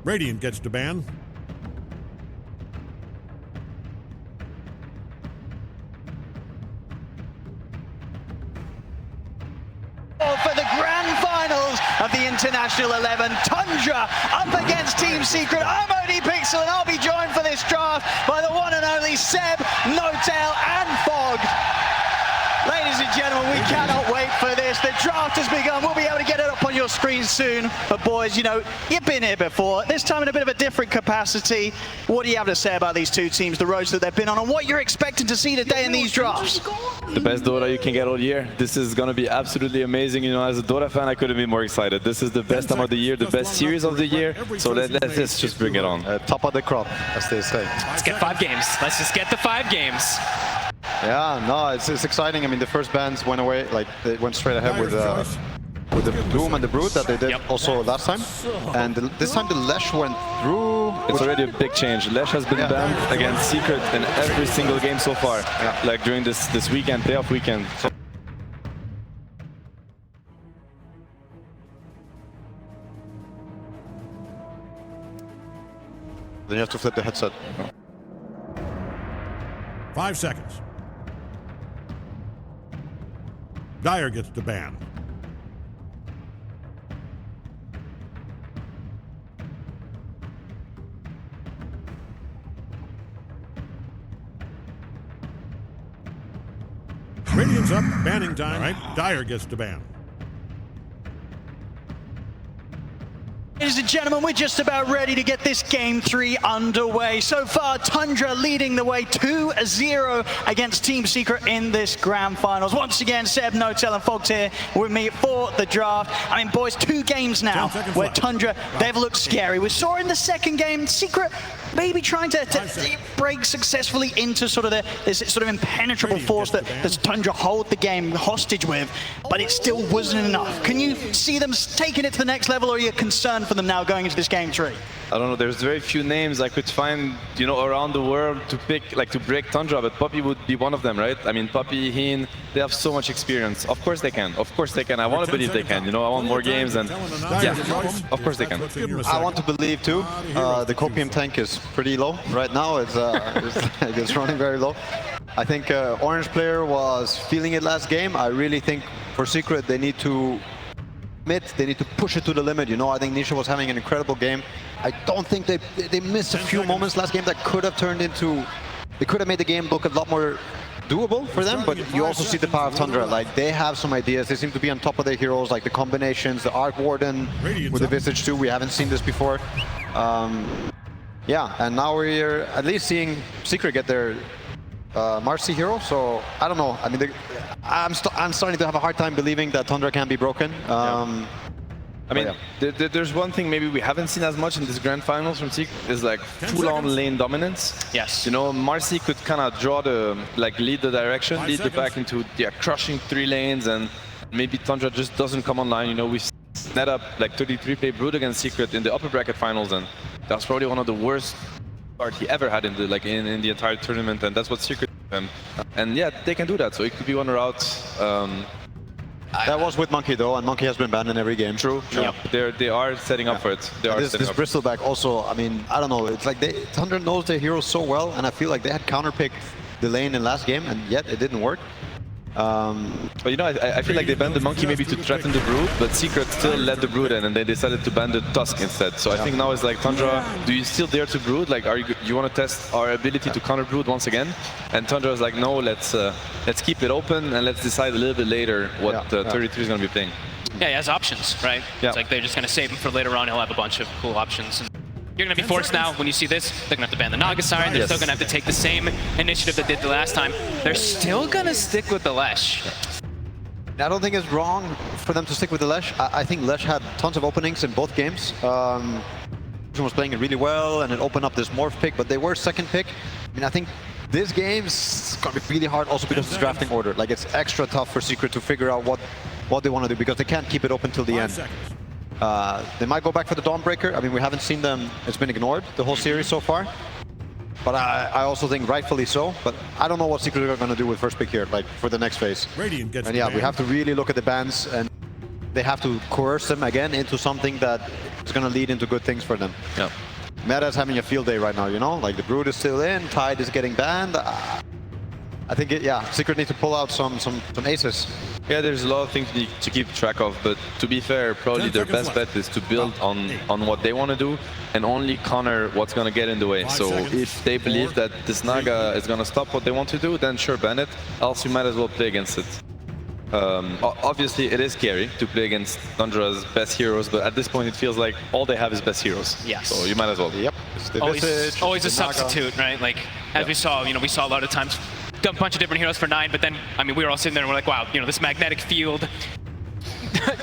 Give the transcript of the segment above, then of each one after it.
Radiant gets to ban. For the grand finals of the International 11, Tundra up against Team Secret. I'm OD Pixel and I'll be joined for this draft by the one and only Seb, Notail and Fog. Ladies and gentlemen, we cannot wait for this. The draft has begun. We'll be able to get it up on your screen soon. But boys, you know, you've been here before. This time in a bit of a different capacity. What do you have to say about these two teams, the roads that they've been on, and what you're expecting to see today in these drafts? The best Dota you can get all year. This is going to be absolutely amazing. You know, as a Dota fan, I couldn't be more excited. This is the best time of the year, the best series of the year. So let's just bring it on. Top of the crop, as they say. Let's get 5 games. Let's just get the 5 games. Yeah, no, it's exciting. I mean, the first bans went away, like they went straight ahead with the Doom and the Brood that they did also last time. And this time the Lesh went through. It's already a big change. Lesh has been banned against Secret in every single game so far, like during this weekend, playoff weekend. So then you have to flip the headset. 5 seconds. Dire gets to ban. Radiant's up, banning time. All right, Dire gets to ban. Ladies and gentlemen, we're just about ready to get this Game 3 underway. So far, Tundra leading the way 2-0 against Team Secret in this Grand Finals. Once again, Seb, Notail and Fogs here with me for the draft. I mean, boys, 2 games now where Tundra, they've looked scary. We saw in the second game, Secret maybe trying to break successfully into sort of this sort of impenetrable force that Tundra hold the game hostage with, but it still wasn't enough. Can you see them taking it to the next level, or are you concerned for them now going into this Game 3? I don't know, there's very few names I could find, you know, around the world to pick, like to break Tundra, but Poppy would be one of them, right? I mean, Poppy, Heen, they have so much experience. Of course they can. Of course they can. I want to believe they can. You know, I want more games, and yeah, of course they can. I want to believe too. The copium tank is pretty low right now. It's running very low. I think Orange player was feeling it last game. I really think for Secret they need to push it to the limit. You know, I think Nisha was having an incredible game. I don't think they missed a few moments last game that could have turned into, they could have made the game look a lot more doable for them, but you also see the power of Tundra. Like, they have some ideas. They seem to be on top of their heroes, like the combinations, the Arc Warden with the Visage too. We haven't seen this before. Yeah, and now we're at least seeing Secret get their Marcy hero, so I don't know. I mean, I'm starting to have a hard time believing that Tundra can be broken. I mean, there's one thing maybe we haven't seen as much in this Grand Finals from Secret is like full-on lane dominance. Yes. You know, Marcy could kind of draw the, like lead the direction, lead the back into crushing 3 lanes, and maybe Tundra just doesn't come online. You know, we net up like 33 play Brood against Secret in the upper bracket finals, and that's probably one of the worst start he ever had in the in the entire tournament, and that's what Secret and yeah, they can do that, so it could be one route. That was with Monkey though, and Monkey has been banned in every game. True. Yep. They are setting up for it. This Bristleback also, I mean, I don't know, it's like Tundra knows their heroes so well, and I feel like they had counterpicked the lane in last game, and yet it didn't work. But you know, I feel like they banned the Monkey maybe to threaten the Brood, but Secret still led the Brood in, and they decided to ban the Tusk instead. So I think now it's like, Tundra, do you still dare to Brood? Like, you want to test our ability to counter Brood once again? And Tundra is like, no, let's keep it open, and let's decide a little bit later what 33 is going to be playing. Yeah, he has options, right? Yeah. It's like they're just going to save him for later on. He'll have a bunch of cool options. And you're going to be forced now, when you see this, they're going to have to ban the Naga Siren. They're still going to have to take the same initiative they did the last time. They're still going to stick with the Lesh. I don't think it's wrong for them to stick with the Lesh. I think Lesh had tons of openings in both games. Was playing it really well, and it opened up this Morph pick, but they were second pick. I mean, I think this game's gonna be really hard also because it's drafting order. Like, it's extra tough for Secret to figure out what they want to do, because they can't keep it open till the end. They might go back for the Dawnbreaker. I mean, we haven't seen them. It's been ignored the whole series so far. But I also think rightfully so. But I don't know what Secret are going to do with first pick here, like for the next phase. And yeah, we have to really look at the bans. And they have to coerce them again into something that is going to lead into good things for them. Yeah. Meta is having a field day right now, you know? Like the Brood is still in, Tide is getting banned. I think, Secret need to pull out some aces. Yeah, there's a lot of things to keep track of, but to be fair, probably their best bet is to build on what they want to do and only counter what's going to get in the way. So if they believe that this Naga is going to stop what they want to do, then sure, ban it, else you might as well play against it. Obviously, it is scary to play against Tundra's best heroes, but at this point, it feels like all they have is best heroes. Yes. So you might as well. Yep. It's the Always Visage, a the Naga. substitute, right? Like, as we saw, we saw a lot of times a bunch of different heroes for 9, but then, I mean, we were all sitting there and we're like, wow, this magnetic field,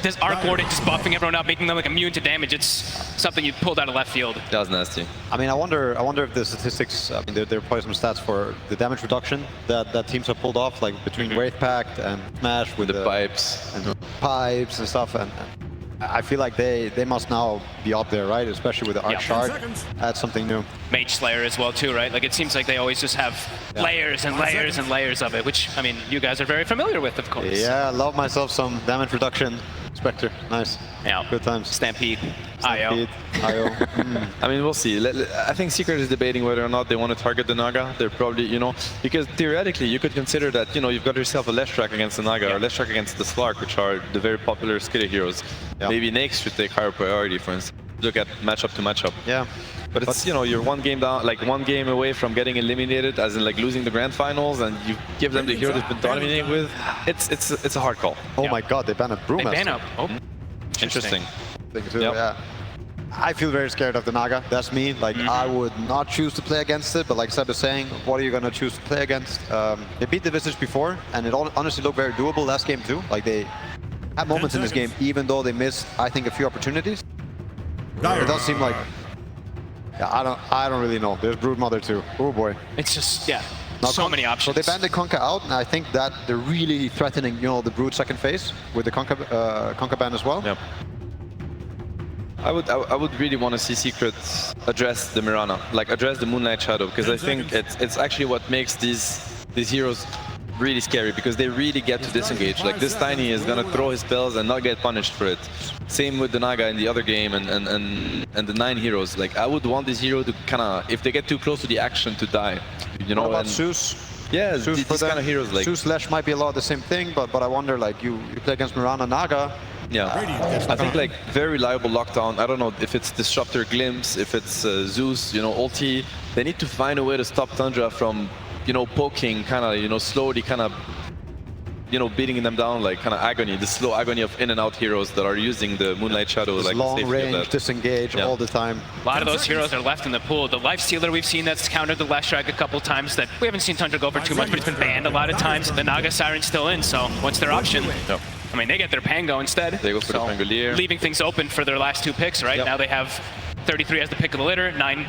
this Arc Warden just buffing everyone up, making them like immune to damage. It's something you pulled out of left field. That was nasty. I mean, I wonder if the statistics, I mean, there are probably some stats for the damage reduction that teams have pulled off, like between Wraith Pact and Smash with The pipes. and pipes and stuff. And I feel like they must now be up there, right? Especially with the Arc Shard. That's something new. Mage Slayer as well too, right? Like, it seems like they always just have layers and layers and layers of it, which, I mean, you guys are very familiar with, of course. Yeah, I love myself some damage reduction. Spectre, nice. Yeah. Good times. Stampede, Stampede, IO. I mean, we'll see. I think Secret is debating whether or not they want to target the Naga. They're probably, because theoretically you could consider that, you've got yourself a left track against the Naga or left track against the Slark, which are the very popular Skitty heroes. Yeah. Maybe Nyx should take higher priority, for instance. Look at matchup to matchup. Yeah. But it's, you're one game down, like one game away from getting eliminated, as in like losing the grand finals, and you give them the hero they've been dominating with. It's a hard call. Oh my God, they banned a Brewmaster. They ban up. Oh, Interesting. Thing too, Yep. yeah. I feel very scared of the Naga. That's me. Like, I would not choose to play against it, but like Seb is saying, what are you going to choose to play against? They beat the Visage before, and it honestly looked very doable last game too. Like, they had moments in this game, even though they missed, I think, a few opportunities. It does seem like... Yeah, I don't really know. There's Broodmother too. Oh boy. it's just, Now, so many options. So they banned the Conker out, and I think that they're really threatening, the Brood second phase with the Conker ban as well. Yep. I would really want to see Secret address the Mirana, like address the Moonlight Shadow, because I think it's actually what makes these heroes really scary, because they really get to disengage. Like, this Tiny is gonna throw his spells and not get punished for it. Same with the Naga in the other game and the 9 heroes. Like, I would want this hero to kind of, if they get too close to the action, to die. What about Zeus? Yeah, Zeus these kind of heroes, like Zeus Lash might be a lot of the same thing, but I wonder, like, you play against Mirana Naga. Yeah, I think like very reliable lockdown. I don't know if it's Disruptor Glimpse, if it's Zeus, ulti. They need to find a way to stop Tundra from, poking, kind of, slowly, kind of, beating them down, like kind of agony, the slow agony of in and out heroes that are using the Moonlight Shadow, like long range disengage all the time. A lot of those heroes are left in the pool. The Lifestealer we've seen that's countered the Last Strike a couple times that we haven't seen Tundra go for too much, but it's been banned a lot of times. The Naga Siren's still in, so what's their option? Yep. I mean, they get their Pango instead. They go for the Pangolier. Leaving things open for their last 2 picks, right? Yep. Now they have 33 as the pick of the litter, 9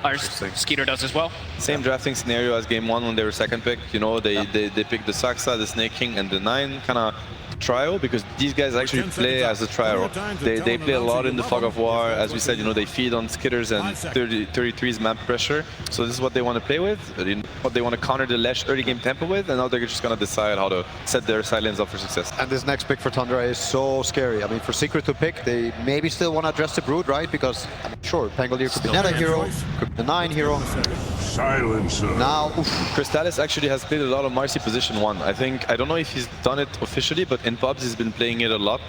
our Skeeter does as well. Same drafting scenario as game 1 when they were second pick. They picked the Saksa, the Snake King, and the 9 kind of trio, because these guys actually play as a trio. They play a lot in the Fog of War. As we said, they feed on Skitters and 33's map pressure. So this is what they want to play with, what they want to counter the Lash early game tempo with, and now they're just going to decide how to set their silence up for success. And this next pick for Tundra is so scary. I mean, for Secret to pick, they maybe still want to address the Brood, right? Because, sure, Pangolier could be Neta hero, could be the 9 hero. Silencer. Now, Crystallis actually has played a lot of Marcy position 1. I don't know if he's done it officially, but in pubs he's been playing it a lot.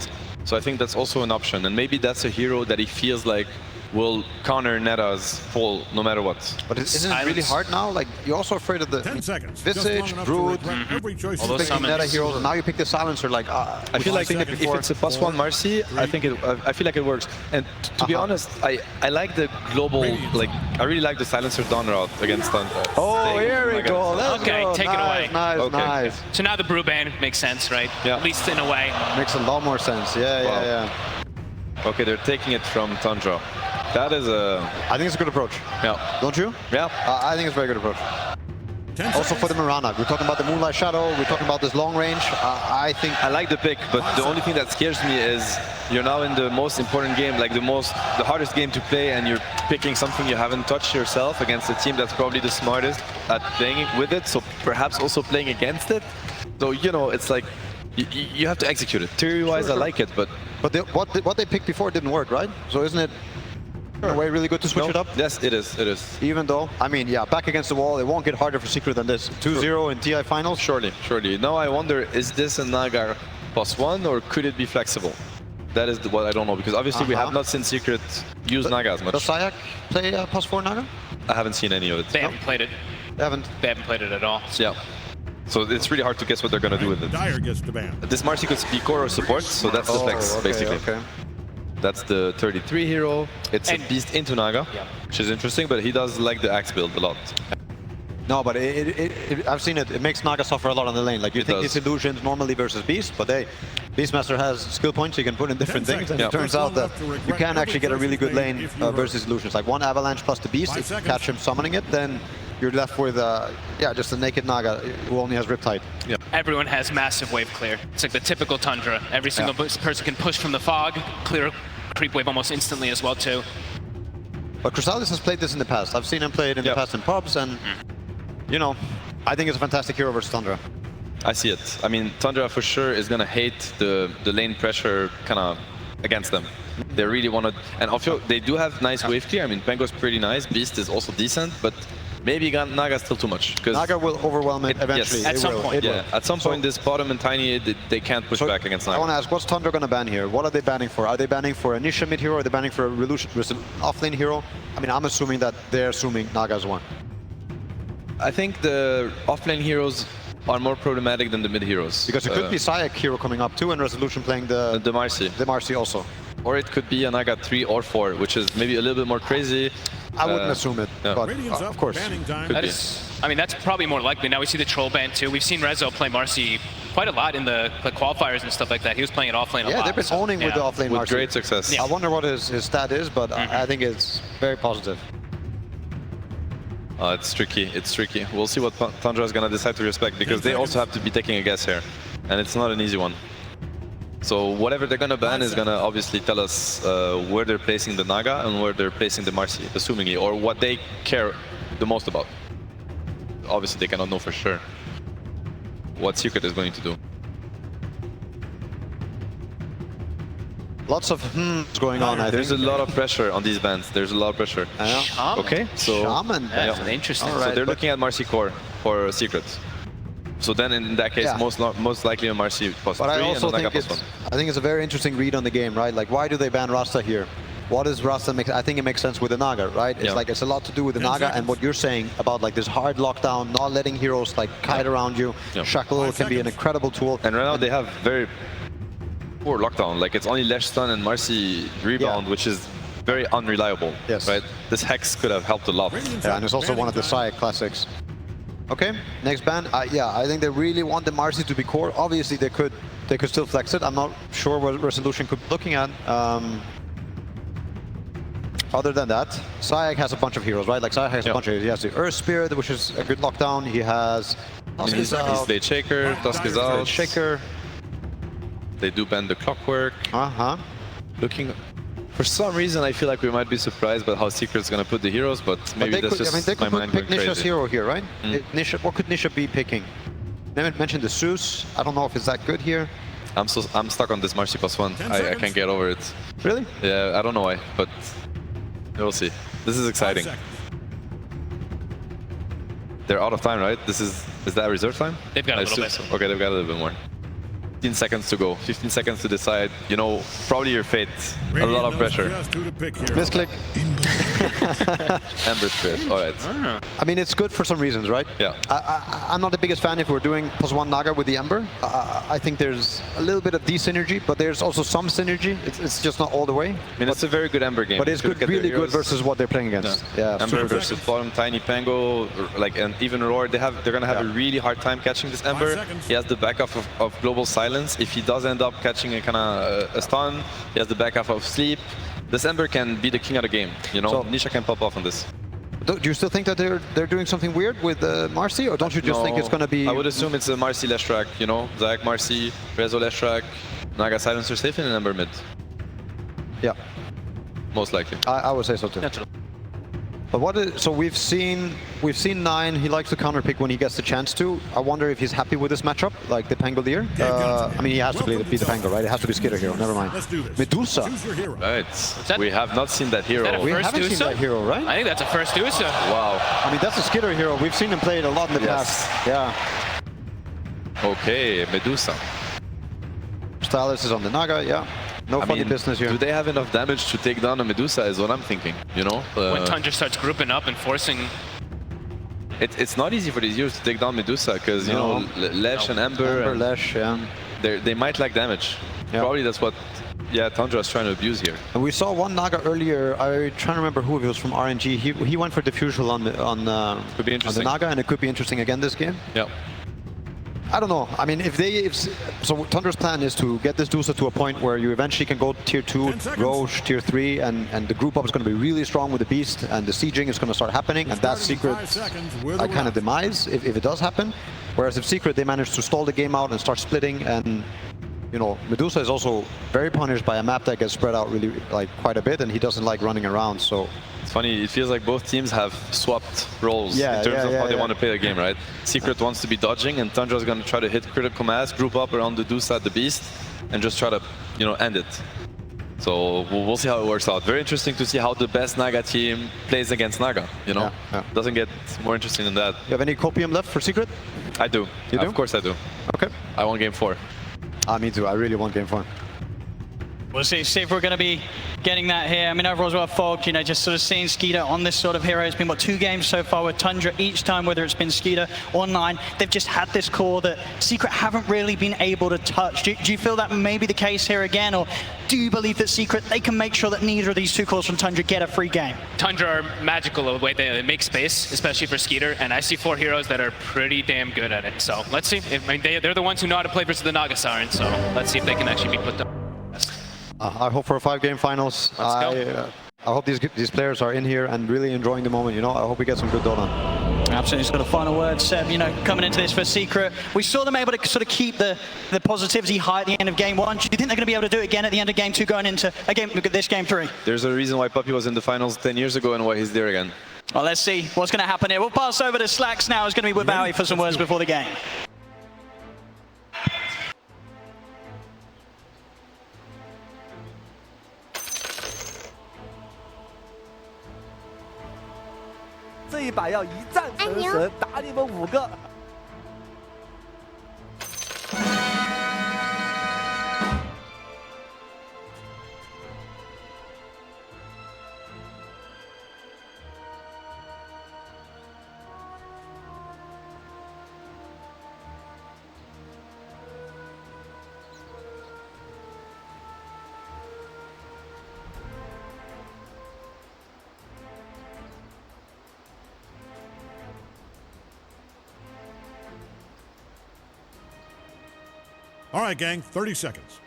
So I think that's also an option, and maybe that's a hero that he feels like will counter Neta's fall no matter what. But isn't it really hard now? Like, you're also afraid of the 10 seconds. Visage, Brood, All those picking Neta heroes, and now you pick the Silencer. Like, I feel like if it's a +1 Marcy, I feel like it works. And to be honest, I like the global, like, I really like the Silencer Dawn route against Tundra. Oh, here we go. Let's Okay, go. take it away. Nice, Okay. nice. So now the Brew ban makes sense, right? Yeah. At least in a way. Makes a lot more sense. Yeah, Wow. yeah. Okay, they're taking it from Tundra. That is a... I think it's a good approach. Yeah. Don't you? Yeah. I think it's a very good approach. Also for the Mirana, we're talking about the Moonlight Shadow, we're talking about this long range. I think... I like the pick, but the only thing that scares me is you're now in the most important game, like the hardest game to play, and you're picking something you haven't touched yourself against a team that's probably the smartest at playing with it, so perhaps also playing against it. So, it's like, you have to execute it. Theory-wise, I like it, but But what they picked before didn't work, right? So isn't it in a way really good to switch it up? Yes, it is. It is. Even though, I mean, yeah, back against the wall, it won't get harder for Secret than this. 2-0 in TI finals. Surely, surely. Now I wonder, is this a Naga +1 or could it be flexible? That is what I don't know, because obviously we have not seen Secret use Naga as much. Does Sayak play +4 Naga? I haven't seen any of it. They haven't played it. They haven't. They haven't played it at all. Yeah. So it's really hard to guess what they're going to do with it. Dire gets the ban. This Marcy could be core or support, so that's the flex, okay, basically. Okay. That's the 33 hero. It's a beast into Naga, which is interesting, but he does like the axe build a lot. No, but I've seen it. It makes Naga suffer a lot on the lane. Like you think it's illusions normally versus Beast, but Beastmaster has skill points you can put in different things, and it turns out that you can actually get a really good lane versus illusions. Like one avalanche plus the Beast, if you catch him summoning it, then you're left with just a naked Naga who only has Riptide. Yeah. Everyone has massive wave clear. It's like the typical Tundra. Every single person can push from the fog, clear creep wave almost instantly as well too. But Chrysalis has played this in the past. I've seen him play it in the past in pubs, and you know, I think it's a fantastic hero versus Tundra. I see it. I mean, Tundra for sure is gonna hate the lane pressure kind of against them. They really want to, and also they do have nice wave clear. I mean, Pengo's pretty nice. Beast is also decent, but maybe Naga's still too much. Naga will overwhelm it eventually. Yes, at some point. Yeah, at some point, this bottom and tiny, they can't push back against Naga. I want to ask, what's Tundra going to ban here? What are they banning for? Are they banning for a Nisha mid hero? Or are they banning for a offlane hero? I mean, I'm assuming that they're assuming Naga's one. I think the offlane heroes are more problematic than the mid heroes. Because it could be Sayak hero coming up too, and Resolution playing the Marcy. The Marcy also. Or it could be a Naga 3 or 4, which is maybe a little bit more crazy. I wouldn't assume it, but of course. I mean, that's probably more likely. Now we see the troll ban too. We've seen Rezo play Marcy quite a lot in the qualifiers and stuff like that. He was playing it offlane a lot. Yeah, they've been owning with the offlane Marcy. With great success. I wonder what his stat is, but I think it's very positive. It's tricky. It's tricky. We'll see what Tundra is going to decide to respect, because they also have to be taking a guess here, and it's not an easy one. So whatever they're going to ban is going to obviously tell us where they're placing the Naga and where they're placing the Marcy, assumingly, or what they care the most about. Obviously, they cannot know for sure what Secret is going to do. Lots of going on, I think. There's a lot of pressure on these bans. There's a lot of pressure. Shaman? Okay, so Shaman. That's interesting. so they're looking at Marcy core for Secret. So then in that case, most likely a Marcy +3 but I also and a Naga think +1. I think it's a very interesting read on the game, right? Like, why do they ban Rasta here? What does Rasta make? I think it makes sense with the Naga, right? It's like it's a lot to do with the Naga and what you're saying about like this hard lockdown, not letting heroes like kite around you. Shackle can be an incredible tool. And right now they have very poor lockdown. Like it's only Lesh Stun and Marcy rebound, which is very unreliable. Yes. Right? This Hex could have helped a lot. Yeah, and it's also one of the Sayak classics. Okay, next ban. I think they really want the Marcy to be core. Obviously, they could still flex it. I'm not sure what Resolution could be looking at. Other than that, Sayak has a bunch of heroes, right? Like Sayak has a bunch of heroes. He has the Earth Spirit, which is a good lockdown. He has He's Blade Shaker, Dusk is out. Shaker. They do ban the Clockwork. Looking. For some reason, I feel like we might be surprised by how Secret's going to put the heroes, but maybe that's just my mind going pick Nisha's crazy. hero here, right? Nisha, what could Nisha be picking? They mentioned the Zeus. I don't know if it's that good here. I'm stuck on this Marcy +1. I can't get over it. Really? Yeah, I don't know why, but we'll see. This is exciting. They're out of time, right? Is that reserve time? They've got a little bit. Okay, they've got a little bit more. 15 seconds to go. 15 seconds to decide. You know, probably your fate. A lot of pressure. Misclick. Ember Spirit. All right. I mean, it's good for some reasons, right? Yeah. I'm not the biggest fan if we're doing +1 Naga with the Ember. I think there's a little bit of synergy, but there's also some synergy. It's just not all the way. I mean, it's a very good Ember game. But it's good, really good versus what they're playing against. Yeah. Ember versus bottom Tiny Pango, and even Roar. They're gonna have a really hard time catching this Ember. He has the backup of Global Silence. If he does end up catching a kind of a stun, he has the backup of Sleep. This Ember can be the king of the game. You know, So, Nisha can pop off on this. Do you still think that they're doing something weird with Marcy, or don't you just think it's going to be? I would assume it's a Marcy Leshrac. You know, Zayak Marcy, Rezo Leshrac, Naga Silencer safe in an Ember mid. Yeah, Most likely. I would say so too. But so we've seen Nine. He likes to counterpick when he gets the chance to. I wonder if he's happy with this matchup, like the Pangolier. I mean, he has to be the Pango, right? It has to be Skitter Hero. Never mind. Let's do this. Medusa. Choose your hero. Right. We have not seen that hero. that a We First haven't seen Usa? that hero, right? I think that's a first Usa. Wow. I mean, that's a Skitter Hero. We've seen him play it a lot in the Yes. past. Yeah. Okay, Medusa. Stylus is on the Naga. Yeah. No funny business here. Do they have enough damage to take down a Medusa is what I'm thinking, you know? When Tundra starts grouping up and forcing... It's not easy for these heroes to take down Medusa because, you know, Lesh and Ember, and Lesh, yeah. they might lack damage. Yeah. Probably that's what, Tundra is trying to abuse here. And we saw one Naga earlier. I'm trying to remember who it was from RNG. He went for Diffusal on the Could be interesting. Naga, and it could be interesting again this game. Yeah. I don't know. I mean, so Tundra's plan is to get this Dusa to a point where you eventually can go tier 2, Roche, tier 3, and the group up is going to be really strong with the Beast, and the sieging is going to start happening, and that's Secret I kind of demise if it does happen. Whereas if Secret, they manage to stall the game out and start splitting, and you know, Medusa is also very punished by a map that gets spread out really quite a bit, and he doesn't like running around, so... It's funny, it feels like both teams have swapped roles in terms of how they want to play the game, right? Secret wants to be dodging, and Tundra is going to try to hit critical mass, group up around the Dusa, the Beast, and just try to, you know, end it. So we'll see how it works out. Very interesting to see how the best Naga team plays against Naga, you know? Doesn't get more interesting than that. You have any copium left for Secret? I do. You do? Of course I do. Okay. I want game 4. Me too. I really want game 4. We'll see if we're going to be getting that here. I mean, overall as well, Fog, you know, just sort of seeing Skeeter on this sort of hero. It's been, what, 2 games so far with Tundra each time, whether it's been Skeeter or Nine. They've just had this core that Secret haven't really been able to touch. Do you feel that may be the case here again, or do you believe that Secret, they can make sure that neither of these 2 cores from Tundra get a free game? Tundra are magical the way they make space, especially for Skeeter, and I see 4 heroes that are pretty damn good at it. So let's see. I mean, they're the ones who know how to play versus the Naga Siren, so let's see if they can actually be put down. I hope for a 5-game finals. I hope these players are in here and really enjoying the moment, you know. I hope we get some good Dota. Absolutely. Sort of final word, Seb, you know, coming into this for Secret. We saw them able to sort of keep the positivity high at the end of game 1. Do you think they're going to be able to do it again at the end of game 2 going into this game 3? There's a reason why Puppy was in the finals 10 years ago and why he's there again. Well, let's see what's going to happen here. We'll pass over to Slacks now. It's going to be with Bowie for some words before the game.这一把要一战成神，打你们5个。All right, gang, 30 seconds.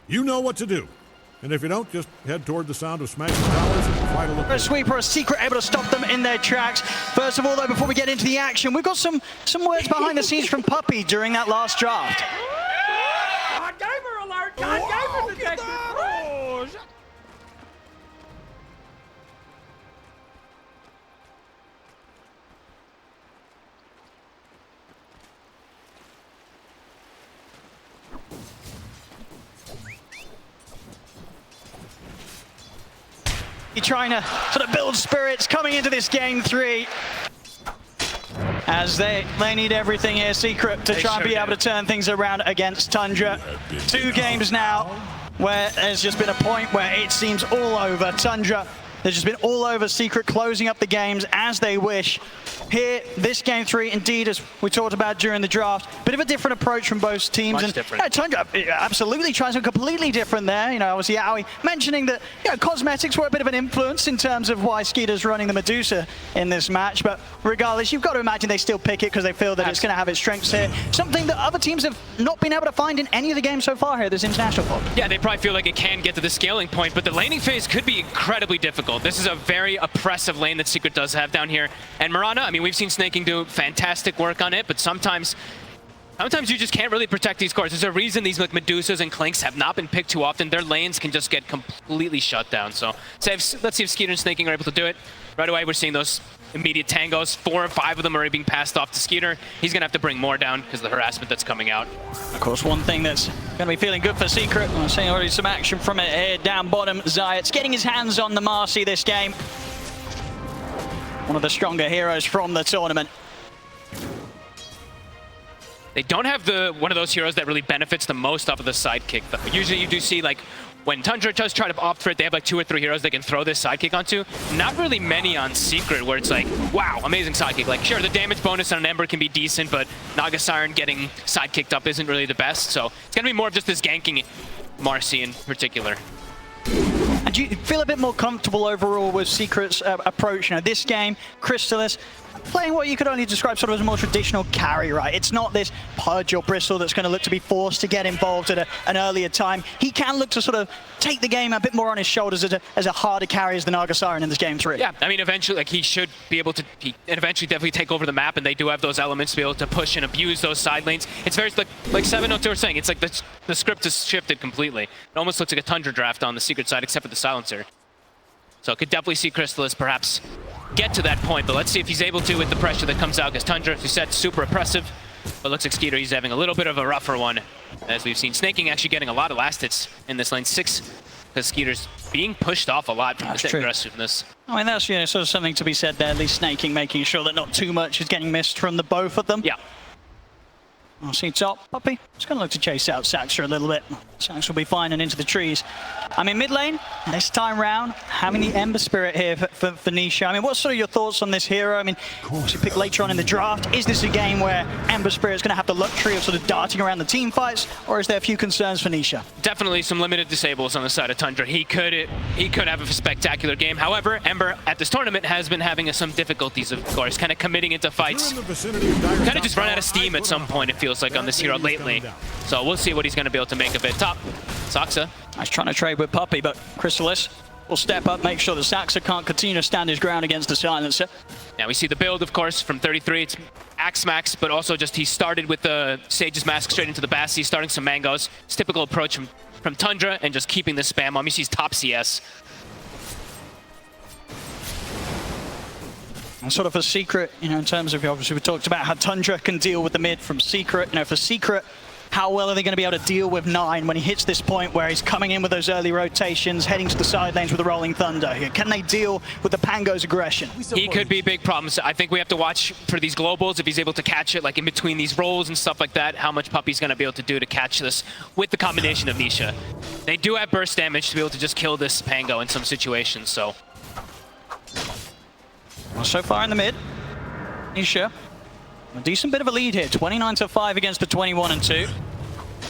You know what to do. And if you don't, just head toward the sound of smashing towers and try to look. A sweeper, a Secret able to stop them in their tracks. First of all, though, before we get into the action, we've got some words behind the scenes from Puppy during that last draft. God gamer alert! God gamer detected! Trying to sort of build spirits coming into this game 3. As they need everything here, Secret, to try and be able to turn things around against Tundra. 2 games now where there's just been a point where it seems all over. Tundra They've just been all over Secret, closing up the games as they wish. Here, this game 3, indeed, as we talked about during the draft, bit of a different approach from both teams. Much and different. Tundra absolutely tries something completely different there. You know, obviously, Aoi mentioning that cosmetics were a bit of an influence in terms of why Skeeter's running the Medusa in this match. But regardless, you've got to imagine they still pick it because they feel that it's going to have its strengths here. Something that other teams have not been able to find in any of the games so far here, this international pod. Yeah, they probably feel like it can get to the scaling point, but the laning phase could be incredibly difficult. This is a very oppressive lane that Secret does have down here. And Mirana, I mean, we've seen Snaking do fantastic work on it, but sometimes you just can't really protect these cores. There's a reason these like Medusas and Clinks have not been picked too often. Their lanes can just get completely shut down. So let's see if Skeeter and Snaking are able to do it. Right away, we're seeing those immediate tangos. 4 or 5 of them are being passed off to Skeeter. He's going to have to bring more down because of the harassment that's coming out. Of course, one thing that's going to be feeling good for Secret, I'm seeing already some action from it here down bottom. Zayat's getting his hands on the Marcy this game. One of the stronger heroes from the tournament. They don't have one of those heroes that really benefits the most off of the sidekick, though. Usually you do see, like, when Tundra does try to opt for it, they have like 2 or 3 heroes they can throw this sidekick onto. Not really many on Secret where it's like, wow, amazing sidekick. Like, sure, the damage bonus on an Ember can be decent, but Naga Siren getting sidekicked up isn't really the best. So it's going to be more of just this ganking Marcy in particular. And do you feel a bit more comfortable overall with Secret's approach? You know, this game, Crystallis, playing what you could only describe sort of as a more traditional carry, right? It's not this Pudge or Bristle that's going to look to be forced to get involved at an earlier time. He can look to sort of take the game a bit more on his shoulders as a harder carry as the Naga Siren in this game 3. Yeah, I mean, eventually, like, he should be able to eventually definitely take over the map, and they do have those elements to be able to push and abuse those side lanes. It's very, like 702 was saying, it's like the script has shifted completely. It almost looks like a Tundra draft on the Secret side, except for the silencer. So could definitely see Crystallis perhaps get to that point, but let's see if he's able to with the pressure that comes out, because Tundra, as you said, super oppressive. But looks like Skeeter, he's having a little bit of a rougher one, as we've seen. Snaking actually getting a lot of last hits in this lane, 6, because Skeeter's being pushed off a lot from this aggressiveness. I mean, that's sort of something to be said there, at least Snaking making sure that not too much is getting missed from the both of them. Yeah. I'll see top. Puppy, just going to look to chase out Saxa a little bit. Saxa will be fine and into the trees. I mean, mid lane, this time round, having the Ember Spirit here for Nisha. I mean, what's sort of your thoughts on this hero? I mean, obviously picked later on in the draft. Is this a game where Ember Spirit's going to have the luxury of sort of darting around the team fights, or is there a few concerns for Nisha? Definitely some limited disables on the side of Tundra. He could have a spectacular game. However, Ember at this tournament has been having some difficulties, of course, kind of committing into fights. Kind of just run out of steam at some point, it feels like, on this hero lately. So we'll see what he's going to be able to make of it. Top, Saxa. I was trying to trade with Puppy, but Crystallis will step up, make sure that Saxa can't continue to stand his ground against the silencer. Now we see the build, of course, from 33. It's Axe Max, but also just he started with the Sage's Mask straight into the Bassi, starting some Mangoes. It's typical approach from Tundra, and just keeping the spam on. He sees top CS. And sort of a Secret, you know, in terms of, obviously we talked about how Tundra can deal with the mid from Secret. You know, for Secret, how well are they going to be able to deal with 9 when he hits this point where he's coming in with those early rotations, heading to the side lanes with the Rolling Thunder? Can they deal with the Pango's aggression? He could be big problems. I think we have to watch for these globals, if he's able to catch it, like in between these rolls and stuff like that, how much Puppy's going to be able to do to catch this with the combination of Nisha. They do have burst damage to be able to just kill this Pango in some situations, so. Well, so far in the mid, Nisha, a decent bit of a lead here, 29-5 against the 21-2.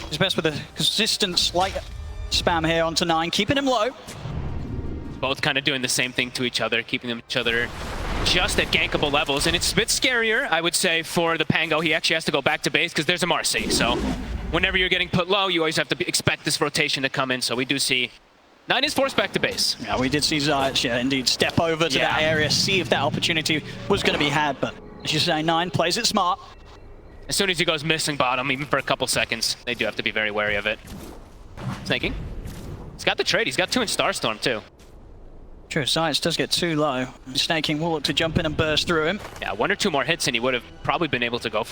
He's best with a consistent slight spam here onto 9, keeping him low. Both kind of doing the same thing to each other, keeping each other just at gankable levels. And it's a bit scarier, I would say, for the Pango. He actually has to go back to base because there's a Marcy. So whenever you're getting put low, you always have to expect this rotation to come in. So we do see 9 is forced back to base. Yeah, we did see Zayat, indeed, step over to that area, see if that opportunity was going to be had. But as you say, 9 plays it smart. As soon as he goes missing bottom, even for a couple seconds, they do have to be very wary of it. Snaking. He's got the trade. He's got 2 in Starstorm, too. True, Zayat does get too low. Snaking will look to jump in and burst through him. Yeah, 1 or 2 more hits, and he would have probably been able to go.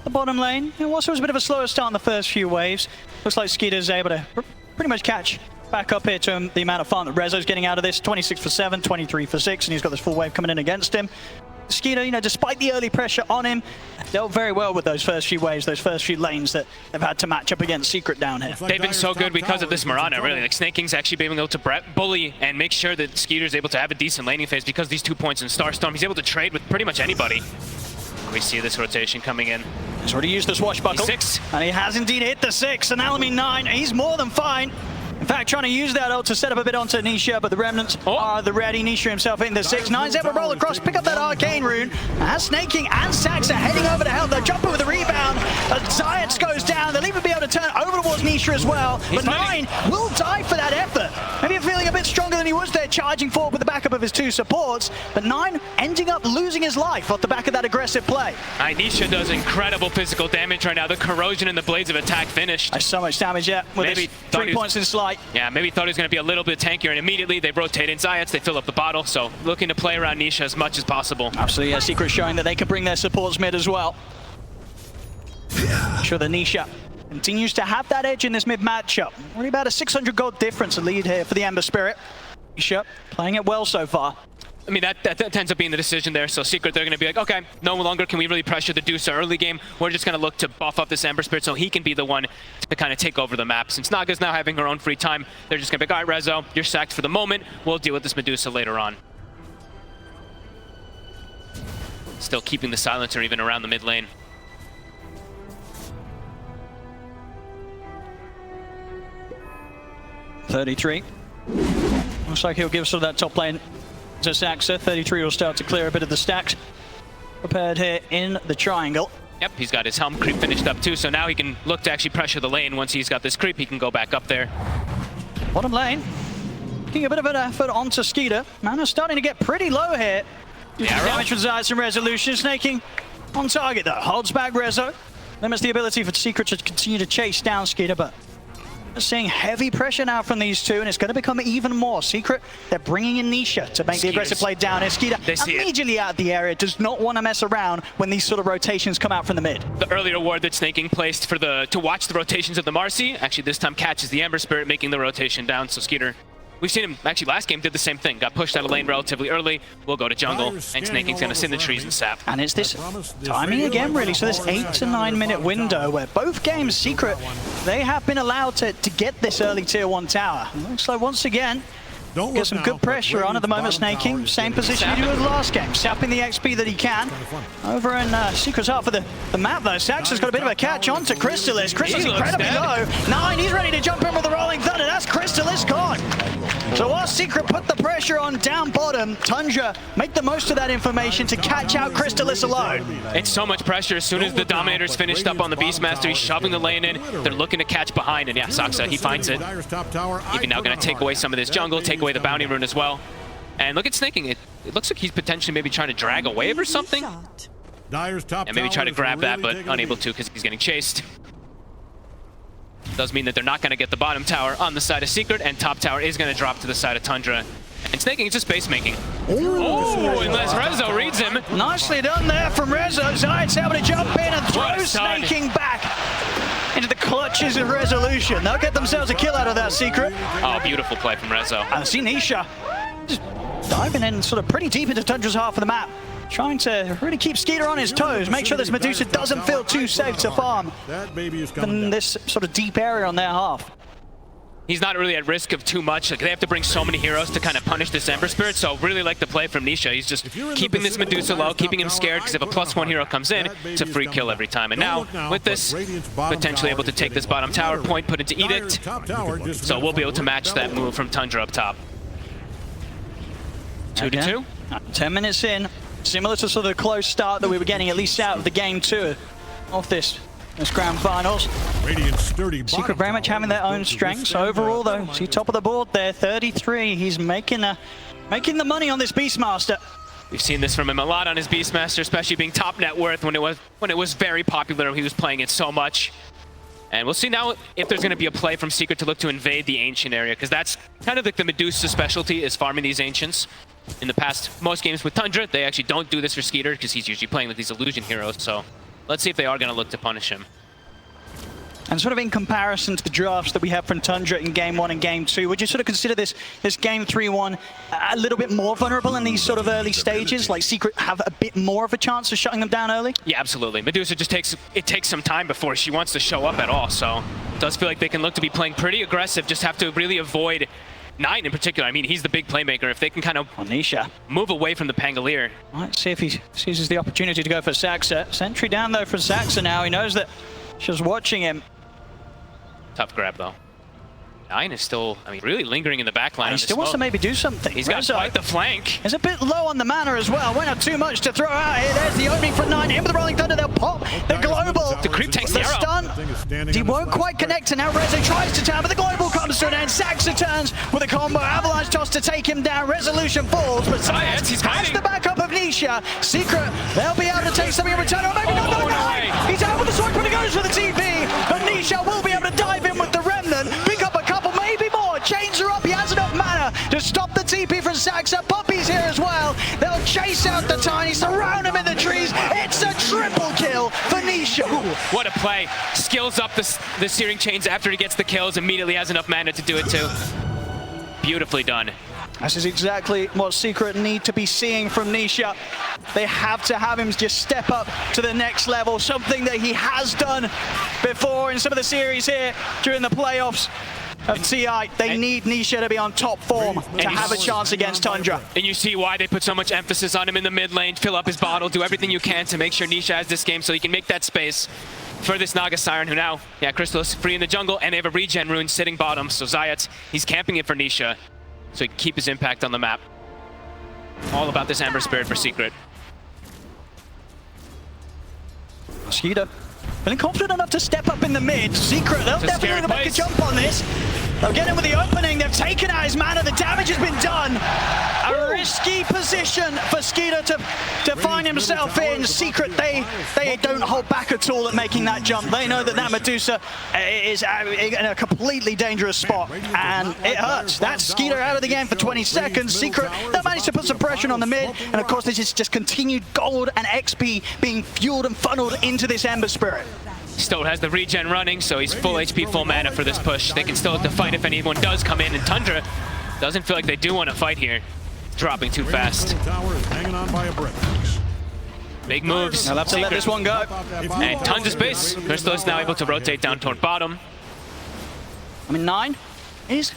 The bottom lane, it was a bit of a slower start in the first few waves. Looks like Skeeter's able to pretty much catch back up here to the amount of farm that Rezo's getting out of this. 26 for 7, 23 for 6, and he's got this full wave coming in against him. Skeeter, you know, despite the early pressure on him, dealt very well with those first few waves, those first few lanes that they've had to match up against Secret down here. They've been so good because of this Mirana, really. Like, Snaking's actually being able to bully and make sure that Skeeter's able to have a decent laning phase because these 2 points in Starstorm. He's able to trade with pretty much anybody. We see this rotation coming in. He's already used the swashbuckle. 6. And he has indeed hit the 6, and Alamine 9, he's more than fine. In fact, trying to use that ult to set up a bit onto Nisha, but the Remnants are the ready. Nisha himself in the 6. 9's able to roll across, pick up that Arcane Rune. As Snaking and Saxa heading over to help. They're jumping with a rebound. Zayats goes down. They'll even be able to turn over towards Nisha as well. But 9 will die for that effort. Maybe feeling a bit stronger than he was there, charging forward with the backup of his 2 supports. But 9 ending up losing his life off the back of that aggressive play. Nisha does incredible physical damage right now. The corrosion and the blades of attack finished. There's so much damage yet with Maybe this 3 points in slide. Yeah, maybe thought he was going to be a little bit tankier, and immediately they rotate in Zayats, they fill up the bottle, so looking to play around Nisha as much as possible. Absolutely, yeah, Secret showing that they can bring their supports mid as well. Sure that Nisha continues to have that edge in this mid matchup. Only about a 600 gold difference, a lead here for the Ember Spirit. Nisha playing it well so far. I mean, that tends up being the decision there. So Secret, they're going to be like, okay, no longer can we really pressure the Deucer early game. We're just going to look to buff up this Ember Spirit so he can be the one to kind of take over the map. Since Naga's now having her own free time, they're just going to be like, all right, Rezo, you're sacked for the moment. We'll deal with this Medusa later on. Still keeping the silencer even around the mid lane. $33. Looks like he'll give sort of that top lane to Saxa. 33 will start to clear a bit of the stacks. Prepared here in the triangle. Yep, he's got his helm creep finished up too, so now he can look to actually pressure the lane. Once he's got this creep, he can go back up there. Bottom lane, taking a bit of an effort onto Skeeter. Mana's starting to get pretty low here. Damage from Zayats and Resolution. Snaking on target though, holds back Rezo. Limits the ability for Secret to continue to chase down Skeeter, but seeing heavy pressure now from these two, and it's going to become even more. Secret, they're bringing in Nisha to make the aggressive play down. And Skeeter immediately out of the area, does not want to mess around when these sort of rotations come out from the mid. The earlier ward that Snaking placed for to watch the rotations of the Marcy, actually this time catches the Ember Spirit, making the rotation down. So Skeeter, we've seen him, actually last game did the same thing. Got pushed out of lane relatively early. We'll go to jungle, and Snaking's going to send the trees and sap. And it's this timing again, really. So this 8 to 9 minute window where both games, Secret, they have been allowed to get this early tier 1 tower. Looks like once again, get some good pressure on at the moment, Snaking. Same position he did with last game, sapping the XP that he can. Over in Secret's heart for the map though. Saxa's got a bit of a catch on to Crystallis. Crystallis incredibly low. 9, he's ready to jump in with the Rolling Thunder. That's Crystallis gone. So while Secret put the pressure on down bottom, Tundra make the most of that information to catch out Crystallis alone. It's so much pressure. As soon as the Dominator's finished up on the Beastmaster, he's shoving the lane in. They're looking to catch behind, and yeah, Saxa, he finds it. Even now going to take away some of this jungle, take away the bounty rune as well. And look at Snaking. It looks like he's potentially maybe trying to drag a wave or something. And maybe try to grab that, but unable to because he's getting chased. Does mean that they're not going to get the bottom tower on the side of Secret, and top tower is going to drop to the side of Tundra. And Snaking is just base making. Oh, unless Rezo reads him. Nicely done there from Rezo. Zayats able to jump in and throw Snaking back into the clutches of Resolution. They'll get themselves a kill out of that, Secret. Oh, beautiful play from Rezo. And see Nisha just diving in sort of pretty deep into Tundra's half of the map. Trying to really keep Skeeter on his toes, make sure this Medusa doesn't feel too safe to farm in this sort of deep area on their half. He's not really at risk of too much. Like, they have to bring so many heroes to kind of punish this Ember Spirit, so really like the play from Nisha. He's just keeping this Medusa low, keeping him scared, because if a +1 hero comes in, it's a free kill every time. And now, with this, potentially able to take this bottom tower, point put into Edict, so we'll be able to match that move from Tundra up top. 2-2. 10 minutes in. Similar to sort of the close start that we were getting at least out of the game 2 of this grand finals. Secret very much having their own strengths. Overall though, see top of the board there, 33. He's making the money on this Beastmaster. We've seen this from him a lot on his Beastmaster, especially being top net worth when it was very popular. He was playing it so much. And we'll see now if there's going to be a play from Secret to look to invade the Ancient area, because that's kind of like the Medusa specialty, is farming these Ancients. In the past, most games with Tundra, they actually don't do this for Skeeter because he's usually playing with these illusion heroes. So let's see if they are going to look to punish him. And sort of in comparison to the drafts that we have from Tundra in Game 1 and Game 2, would you sort of consider this Game 3-1 a little bit more vulnerable in these sort of early stages? Like Secret have a bit more of a chance of shutting them down early? Yeah, absolutely. Medusa just takes some time before she wants to show up at all, so it does feel like they can look to be playing pretty aggressive, just have to really avoid Nine in particular. I mean, he's the big playmaker. If they can kind of Nisha move away from the Pangolier. Let's see if he seizes the opportunity to go for Saxa. Sentry down though for Saxa now. He knows that she's watching him. Tough grab though. Nine is still, I mean, really lingering in the back line. He still wants to maybe do something. He's got quite the flank. He's a bit low on the mana as well. Won't have too much to throw out here. There's the opening for Nine. In with the Rolling Thunder, they'll pop the global. The creep takes the the arrow. stun. He won't quite connect, and now Reza tries to turn, but the global comes to an end. Saxa turns with a combo. Avalanche toss to take him down. Resolution falls, but Science has the backup of Nisha. Secret, they'll be able to take something in return, or maybe not. No way. He's out with the sword, but he goes for the TP. But Nisha will be able to dive in with the remnant, pick up a couple, maybe more. Chains are up, he has enough mana to stop the TP from Saxa. Poppy's here as well. They'll chase out the Tiny, surround him in the trees. It's a triple kill for Nisha. What a play. Skills up the Searing Chains after he gets the kills, immediately has enough mana to do it too. Beautifully done. This is exactly what Secret need to be seeing from Nisha. They have to have him just step up to the next level, something that he has done before in some of the series here during the playoffs of TI. They need Nisha to be on top form to have a chance against Tundra. And you see why they put so much emphasis on him in the mid lane. Fill up his bottle, do everything you can to make sure Nisha has this game so he can make that space for this Naga Siren, who now, Crystallis free in the jungle, and they have a regen rune sitting bottom. So Zayat, he's camping it for Nisha so he can keep his impact on the map. All about this Ember Spirit for Secret. Skeeter feeling confident enough to step up in the mid. Secret, they'll definitely make a jump on this. They'll get him with the opening. They've taken out his mana. The damage has been done. A risky position for Skeeter to find himself in. Secret, they don't hold back at all at making that jump. They know that Medusa is in a completely dangerous spot, and it hurts. That's Skeeter out of the game for 20 seconds. Secret, they managed to put some pressure on the mid, and of course this is just continued gold and XP being fueled and funneled into this Ember Spirit. Still has the regen running, so he's full HP, full mana for this push. They can still have to fight if anyone does come in, and Tundra doesn't feel like they do want to fight here. Dropping too fast. Big moves. They'll have to let this one go. And tons of space. Crystal is now able to rotate down toward bottom. I mean, Nine is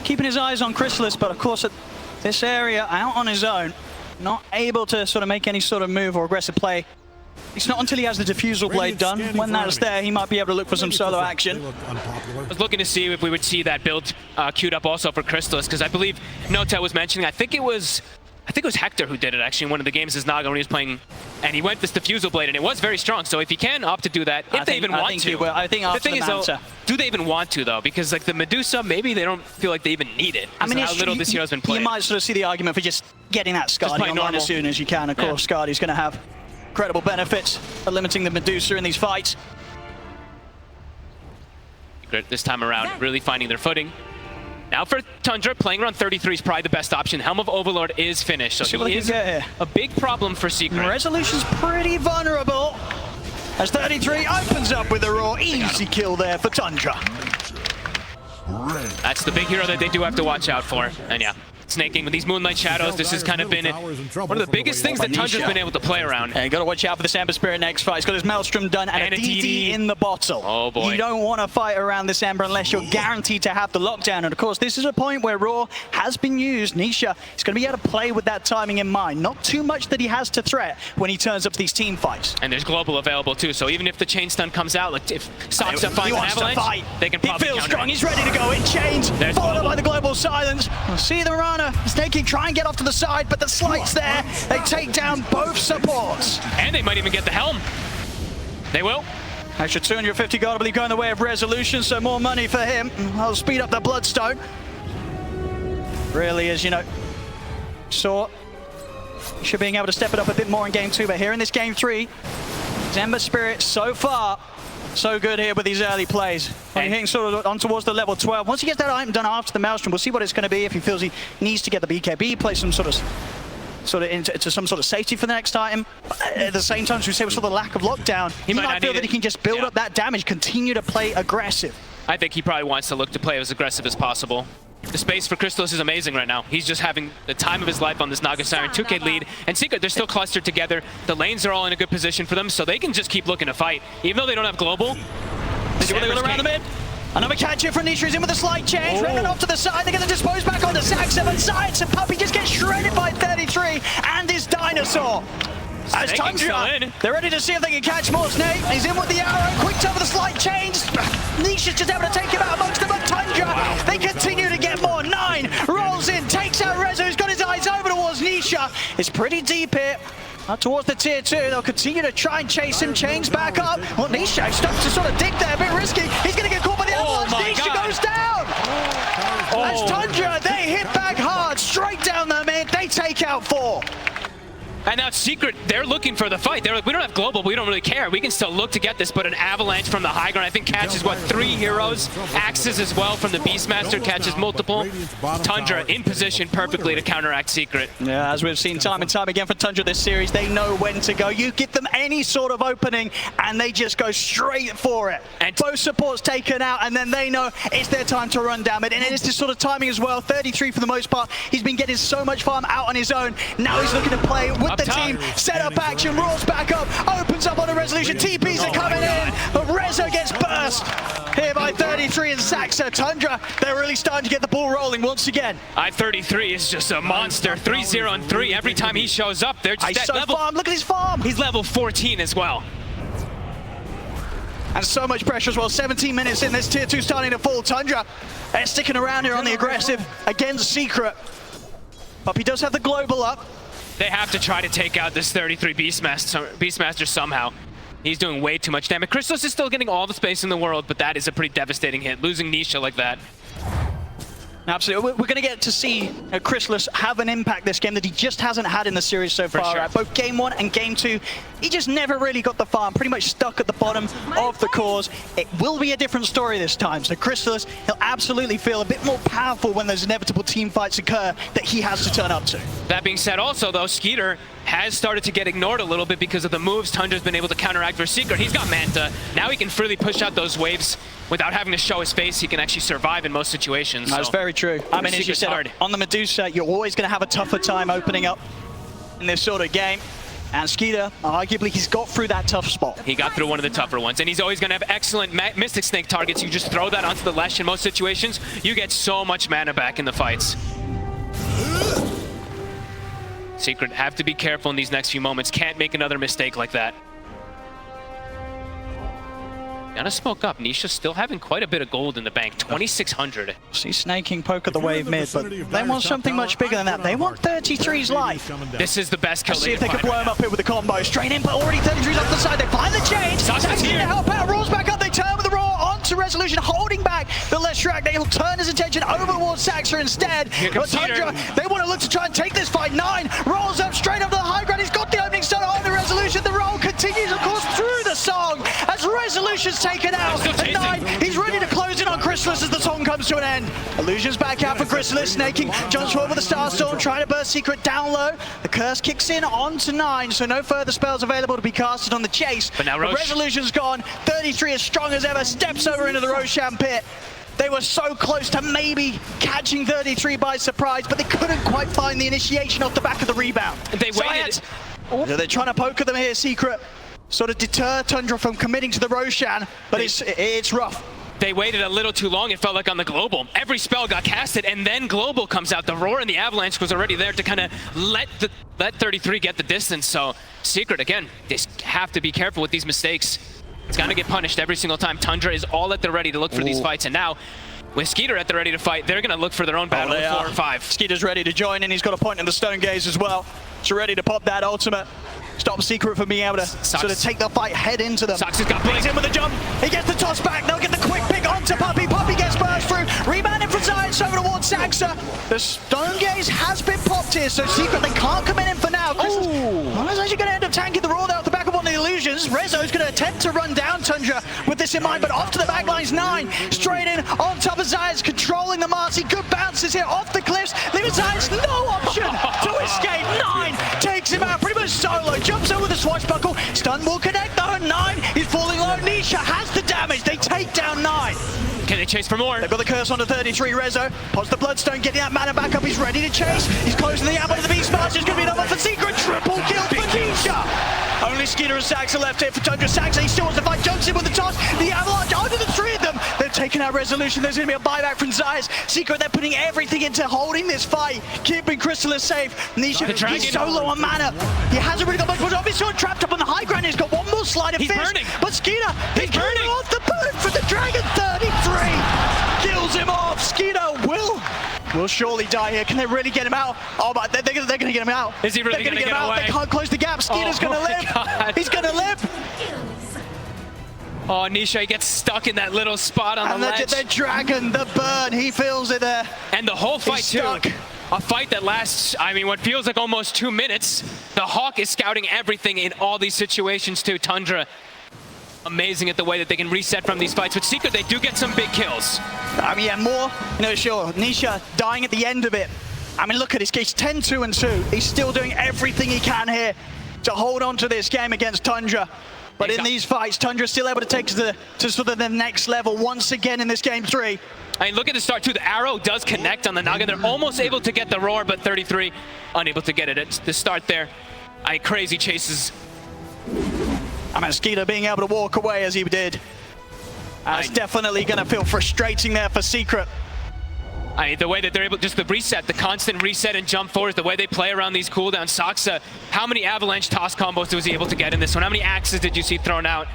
keeping his eyes on Crystallis, but of course at this area, out on his own, not able to sort of make any sort of move or aggressive play. It's not until he has the Diffusal Blade done. When that's there, he might be able to look for some solo action. I was looking to see if we would see that build queued up also for Crystallis, because I believe Nota was mentioning, I think it was Hector who did it actually in one of the games as Naga when he was playing, and he went this Diffusal Blade, and it was very strong. So if he can opt to do that, if they even want to. I think after the thing is though, do they even want to though? Because like the Medusa, maybe they don't feel like they even need it. I mean, how little this hero's been played. You might sort of see the argument for just getting that Skadi online as soon as you can. Of course, Skadi's going to have incredible benefits of limiting the Medusa in these fights. This time around, really finding their footing. Now for Tundra, playing around 33 is probably the best option. Helm of Overlord is finished, so he is a big problem for Secret. Resolution's pretty vulnerable as 33 opens up with a raw. Easy kill there for Tundra. That's the big hero that they do have to watch out for, and yeah. Snaking with these Moonlight Shadows, this has kind of been one of the biggest things that Tundra's been able to play around. Yeah, you gotta watch out for this Ember Spirit next fight. He's got his Maelstrom done and a DD in the bottle. Oh boy. You don't want to fight around this Ember unless you're guaranteed to have the lockdown. And of course, this is a point where Raw has been used. Nisha is going to be able to play with that timing in mind. Not too much that he has to threat when he turns up to these team fights. And there's Global available too, so even if the chain stun comes out, like if Saxa finds an avalanche, they can probably He feels counter strong, it. he's ready to go in chains, followed up by the Global Silence. See the Rana snaking, try and get off to the side, but the slight's there. They take down both supports. And they might even get the Helm. They will. Extra 250 gold, I believe, going the way of Resolution, so more money for him. I'll speed up the Bloodstone. Really is, you know, saw should being able to step it up a bit more in game 2, but here in this game 3, Ember Spirit so far so good here with these early plays. When hitting sort of on towards the level 12. Once he gets that item done after the Maelstrom, we'll see what it's going to be if he feels he needs to get the BKB, play some sort of sort of into some sort of safety for the next item. But at the same time, as we say, with sort of the lack of lockdown, he might feel that he can just build up that damage, continue to play aggressive. I think he probably wants to look to play as aggressive as possible. The space for Crystallis is amazing right now. He's just having the time of his life on this Naga Siren 2K lead. And Secret, they're still clustered together. The lanes are all in a good position for them, so they can just keep looking to fight. Even though they don't have global. They go around the mid. Another catch here from Nisha. He's in with a slight change. Renan off to the side. They're going to dispose back onto Saxa, but Science and Puppey just get shredded by 33 and his Dinosaur. As Tundra, they're ready to see if they can catch more Snake. He's in with the arrow, quick time with a slight change. Nisha's just able to take him out amongst them, but Tundra, they continue to get more. 9 rolls in, takes out Rezo, who's got his eyes over towards Nisha. It's pretty deep here. Up towards the tier 2, they'll continue to try and chase him, chains back up. Well, Nisha stops to sort of dig there, a bit risky. He's going to get caught by the avalanche. Nisha goes down. As Tundra, they hit back hard, straight down the mid. They take out 4. And now Secret, they're looking for the fight. They're like, we don't have global, but we don't really care. We can still look to get this, but an avalanche from the high ground. I think catches, what, 3 heroes? Axes as well from the Beastmaster, catches multiple. Tundra in position perfectly to counteract Secret. Yeah, as we've seen time and time again for Tundra this series, they know when to go. You give them any sort of opening, and they just go straight for it. And both supports taken out, and then they know it's their time to run down it. And it is this sort of timing as well. 33 for the most part. He's been getting so much farm out on his own. Now he's looking to play with the team, set up action, rolls back up, opens up on a resolution, TPs are coming in, but Rezo gets burst here by 33 and Saxa. Tundra, they're really starting to get the ball rolling once again. I-33 is just a monster, 3-0 and 3. Every time he shows up, they're just at level. Farm. Look at his farm. He's level 14 as well. And so much pressure as well. 17 minutes in, this tier 2 starting to fall. Tundra, they're sticking around here on the aggressive against Secret. But he does have the global up. They have to try to take out this 33 Beastmaster somehow. He's doing way too much damage. Crystallis is still getting all the space in the world, but that is a pretty devastating hit. Losing Nisha like that. Absolutely. We're going to get to see Crystallis have an impact this game that he just hasn't had in the series so far. Sure. Both game 1 and game 2, he just never really got the farm, pretty much stuck at the bottom of the cores. It will be a different story this time. So Crystallis, he'll absolutely feel a bit more powerful when those inevitable team fights occur that he has to turn up to. That being said also, though, Skeeter has started to get ignored a little bit because of the moves Tundra's been able to counteract for Secret. He's got Manta. Now he can freely push out those waves without having to show his face. He can actually survive in most situations. That's very true. I mean, as you said, on the Medusa, you're always going to have a tougher time opening up in this sort of game. And Skeeter, arguably, he's got through that tough spot. He got through one of the tougher ones, and he's always going to have excellent Mystic Snake targets. You just throw that onto the Lesh in most situations, you get so much mana back in the fights. Secret have to be careful in these next few moments. Can't make another mistake like that. Gotta smoke up. Nisha's still having quite a bit of gold in the bank. 2,600. See Snaking poke at the wave mid, but they want something much bigger than that. They want 33's life. This is the best kill. See if they can blow him up here with the combo. Straight in, but already 33's off the side. They find the change. Saxa's here to help out. Rolls back up. They turn with the roar onto Resolution, holding back the Leshrac. They'll turn his attention over towards Saxa instead. But Tundra, they want to look to try and take this fight. 9 rolls up straight up to the high ground. He's got the opening start on the Resolution. The roll continues, of course, through the song as Resolution's taken out. At 9, he's ready to close in on Crystallis as the song comes to an end. Illusion's back out for Crystallis. Snaking, jumps forward with the Starstorm, trying to burst Secret down low. The curse kicks in onto 9, so no further spells available to be casted on the chase. But now Roche. Resolution's gone. 33 as strong as ever, steps over into the Roshan pit. They were so close to maybe catching 33 by surprise, but they couldn't quite find the initiation off the back of the rebound. They waited. They're trying to poke at them here, Secret. Sort of deter Tundra from committing to the Roshan, but it's rough. They waited a little too long, it felt like, on the Global. Every spell got casted, and then Global comes out. The Roar and the Avalanche was already there to kind of let 33 get the distance. So Secret, again, they have to be careful with these mistakes. It's gonna get punished every single time. Tundra is all at the ready to look for these fights, and now with Skeeter at the ready to fight, they're gonna look for their own battle at 4 and 5. Skeeter's ready to join in. He's got a point in the Stone Gaze as well. So ready to pop that ultimate. Stop Secret from being able to sort of take the fight head into them. Sox has got Brings in with a jump. He gets the toss back. They'll get the quick pick onto Puppey. Puppey gets burst through. Rebound in from Science over towards Saxa. The Stone Gaze has been popped here, so Secret, they can't come in for now. Crystallis actually going to end up tanking the Roar there off the back of one of the illusions. Rezo's going to attempt to run down Tundra with this this in mind, but off to the back lines, 9. Straight in, on top of Zayas, controlling the Marcy. Good bounces here off the cliffs. Leaving Zayas no option to escape. 9 takes him out pretty much solo. Jumps over the swashbuckle. Stun will connect though. 9 is falling low. Nisha has the damage. They take down 9. Can they chase for more? They've got the curse onto 33. Rezo pots the bloodstone, getting that mana back up. He's ready to chase. He's closing the ammo to the beast smash. There's going to be another for Secret. Triple kill for Nisha. Only Skeeter and Saxa left here for Tundra. Saxa, he still wants to fight. Jumps in with the toss. The avalanche under the 3 of them. They're taking out Resolution. There's going to be a buyback from Zayas. Secret, they're putting everything into holding this fight, keeping Crystallis safe. Nisha, he's so low on mana. He hasn't really got much. But obviously trapped up on the high ground. He's got one more slide of He's fish. burning. But Skeeter, he's burning off the boot for the Dragon. 33 kills him off. Skeeter will surely die here. Can they really get him out? Oh, but they're going to get him out. Is he really going to get him out? away? They can't close the gap. Skeeter's going to live. God. He's going to live. Oh, Nisha, he gets stuck in that little spot on And the ledge. the Dragon, the burn, he feels it there. And the whole fight, He's too. stuck. A fight that lasts, I mean, what feels like almost 2 minutes. The Hawk is scouting everything in all these situations, too. Tundra, amazing at the way that they can reset from these fights. But Secret, they do get some big kills. I mean, yeah, more, sure. Nisha dying at the end of it. I mean, look at this case, 10-2-2. He's still doing everything he can here to hold on to this game against Tundra. But in these fights, Tundra's still able to take to sort of the next level once again in this game 3. I mean, look at the start, too. The arrow does connect on the Naga. They're almost able to get the roar, but 33 unable to get it. It's the start there. Crazy chases. I mean, Skeeter being able to walk away as he did. That's definitely going to feel frustrating there for Secret. I mean, the way that they're able, just the reset, the constant reset and jump forward, the way they play around these cooldowns. Saxa, how many avalanche toss combos was he able to get in this one? How many axes did you see thrown out?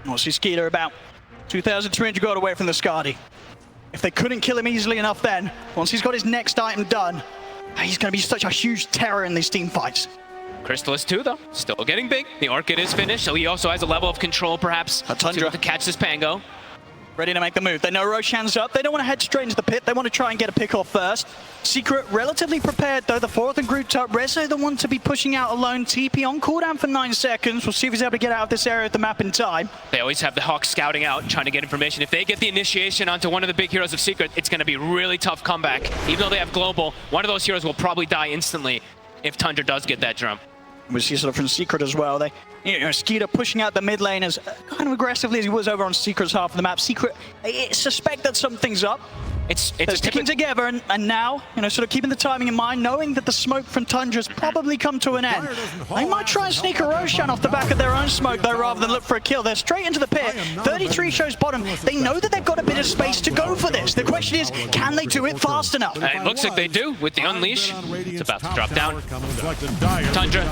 We'll see Skeeter about 2,300 gold away from the Skadi. If they couldn't kill him easily enough then, once he's got his next item done, he's going to be such a huge terror in these team fights. Crystallis too, though, still getting big. The Orchid is finished, so he also has a level of control, perhaps, Tundra to catch this Pango. Ready to make the move. They know Roshan's up. They don't want to head straight into the pit. They want to try and get a pick off first. Secret relatively prepared, though. The 4th and grouped up. Rezo, the one to be pushing out alone. TP on cooldown for 9 seconds. We'll see if he's able to get out of this area of the map in time. They always have the Hawk scouting out, trying to get information. If they get the initiation onto one of the big heroes of Secret, it's going to be a really tough comeback. Even though they have global, one of those heroes will probably die instantly if Tundra does get that jump. We see sort of from Secret as well. They, Skeeter pushing out the mid lane as kind of aggressively as he was over on Secret's half of the map. Secret, I suspect that something's up. They're sticking together and now, sort of keeping the timing in mind, knowing that the smoke from Tundra's probably come to an end. They might try and sneak a Roshan off the back of their own smoke, though, rather than look for a kill. They're straight into the pit. 33 shows bottom. They know that they've got a bit of space to go for this. The question is, can they do it fast enough? It looks like they do with the Unleash. It's about to drop down. Tundra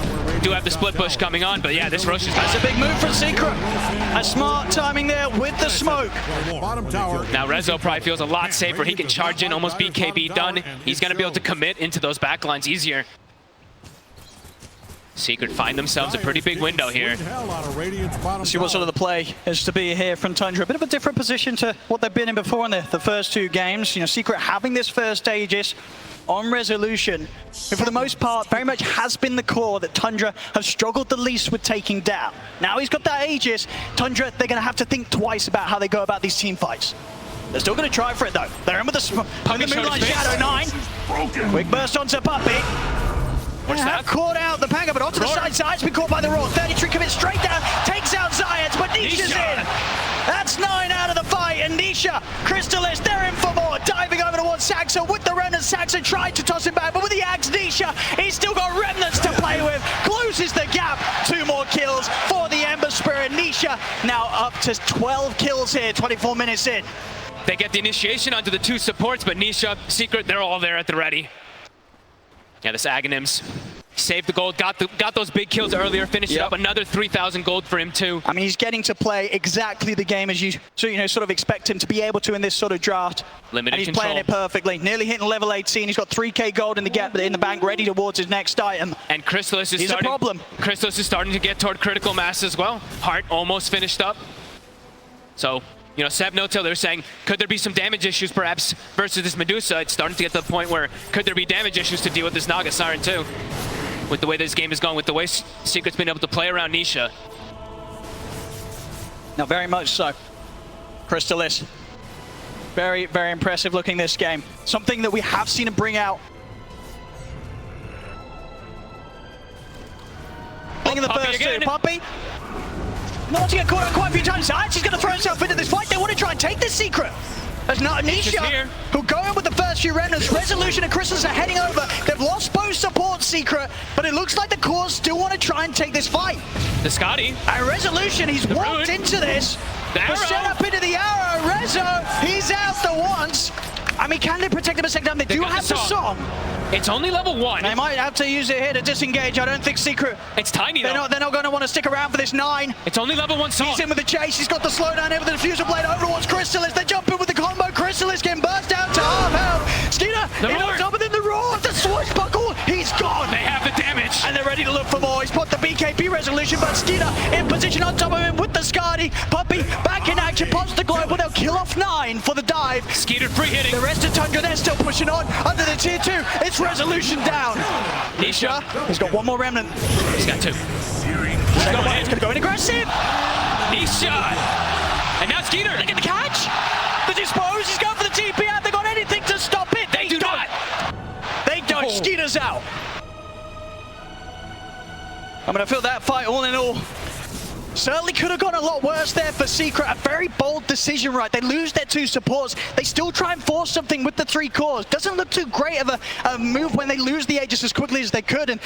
do have the split push coming on, but yeah, this Roshan's... That's a big move for Secret. A smart timing there with the smoke. Now Rezo probably feels a lot safer. He can charge in, almost BKB done. He's going to be able to commit into those backlines easier. Secret find themselves a pretty big window here. See what sort of the play is to be here from Tundra. A bit of a different position to what they've been in before in the first 2 games. Secret having this first Aegis on Resolution, but for the most part, very much has been the core that Tundra have struggled the least with taking down. Now he's got that Aegis. Tundra, they're going to have to think twice about how they go about these team fights. They're still going to try for it, though. They're in with the Moonlight Shadow 9. Quick burst onto Puppy. What's that? Caught out the Pango, but onto the side. Zayas been caught by the roar. 33 commits straight down, takes out Zayas, but Nisha's in. That's 9 out of the fight, and Nisha, Crystallis, they're in for more. Diving over towards Saxa with the remnants. Saxa tried to toss him back, but with the axe, Nisha, he's still got remnants to play with. Closes the gap. 2 more kills for the Ember Spirit. Nisha now up to 12 kills here, 24 minutes in. They get the initiation onto the 2 supports, but Nisha, Secret, they're all there at the ready. Yeah, this Aghanims saved the gold, got those big kills earlier, finished it up. Another 3,000 gold for him too. I mean, he's getting to play exactly the game as you sort of expect him to be able to in this sort of draft. Limited and he's control. playing it perfectly. Nearly hitting level 18. He's got 3k gold in the gap in the bank, ready towards his next item. And Crystallis is He's starting. a problem. Crystallis is starting to get toward critical mass as well. Heart almost finished up. So, Seb No-Till, they're saying, could there be some damage issues perhaps versus this Medusa? It's starting to get to the point where could there be damage issues to deal with this Naga Siren too? With the way this game is going, with the way Secret's been able to play around Nisha. No, very much so. Crystalis, very, very impressive looking this game. Something that we have seen him bring out. In the first two, Puppey. Not to get caught out quite a few times. He's going to throw himself into this fight. They want to try and take this secret. There's not Nisha, who go in with the first few remnants. Resolution and Crystalis are heading over. They've lost both support Secret, but it looks like the cores still want to try and take this fight. The Scotty. And Resolution, he's walked into this. The set up into the arrow. Rezo, he's out the once. I mean, can they protect him a second time? They do have the song. It's only level 1. They might have to use it here to disengage. I don't think Secret. It's tiny though. They're not going to want to stick around for this 9. It's only level 1 song. He's in with the chase. He's got the slowdown here with the diffuser blade over towards Crystalis. They jump in with the combo. Crystalis getting burst out to half health. Skeeter, he knocks up within the roar. The swashbuckle. He's gone. They have the damage. And they're ready to look for more. He's put the BKB resolution, but Skeeter in position on top of him with the Scotty. Puppey back in action. Pops the global. They'll kill off 9 for the dive. Skeeter free hitting. The rest of Tundra, they're still pushing on. Under the tier 2, it's resolution down. Nisha, he's got one more remnant. He's got 2. He's going to go in aggressive. Nisha. And now Skeeter. They get the catch. The dispose. He's going for the TP out. They got anything to stop it. They do not. They don't. Skeeter's out. I'm going to feel that fight all in all. Certainly could have gone a lot worse there for Secret. A very bold decision, right? They lose their 2 supports. They still try and force something with the 3 cores. Doesn't look too great of a move when they lose the Aegis as quickly as they could, and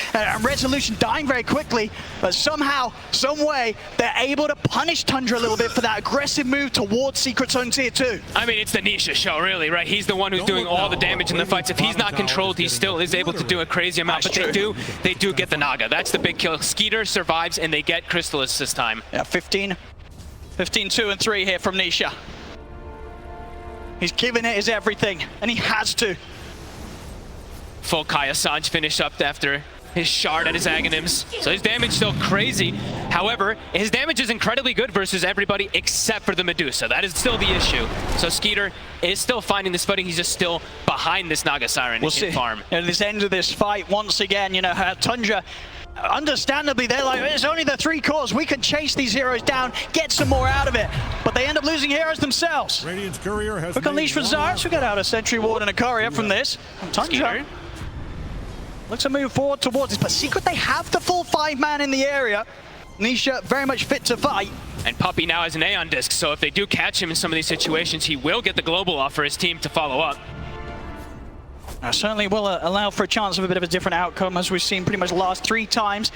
Resolution dying very quickly. But somehow, some way, they're able to punish Tundra a little bit for that aggressive move towards Secret's own tier 2. I mean, it's the Nisha show, really, right? He's the one who's doing all the damage in the fights. If he's not controlled, he still is able to do a crazy amount. But they do get the Naga. That's the big kill. Skeeter survives, and they get Crystalis this time. Yeah, 15, 2 and 3 here from Nisha. He's giving it his everything, and he has to. Full Kai Assange finish up after his shard at his Aghanims. So his damage still crazy. However, his damage is incredibly good versus everybody except for the Medusa. That is still the issue. So Skeeter is still finding this footing. He's just still behind this Naga Siren in farm. At this end of this fight, once again, you know, Tundra, understandably, they're like, it's only the 3 cores. We can chase these heroes down, get some more out of it. But they end up losing heroes themselves. Radiant's courier has Quick unleash for Zarts. We got out a Sentry Ward and a courier from this. And Tundra looks to move forward towards this. But Secret, they have the full 5-man in the area. Nisha very much fit to fight. And Puppey now has an Aeon Disc, so if they do catch him in some of these situations, he will get the global off for his team to follow up. Certainly will allow for a chance of a bit of a different outcome, as we've seen pretty much the last 3 times.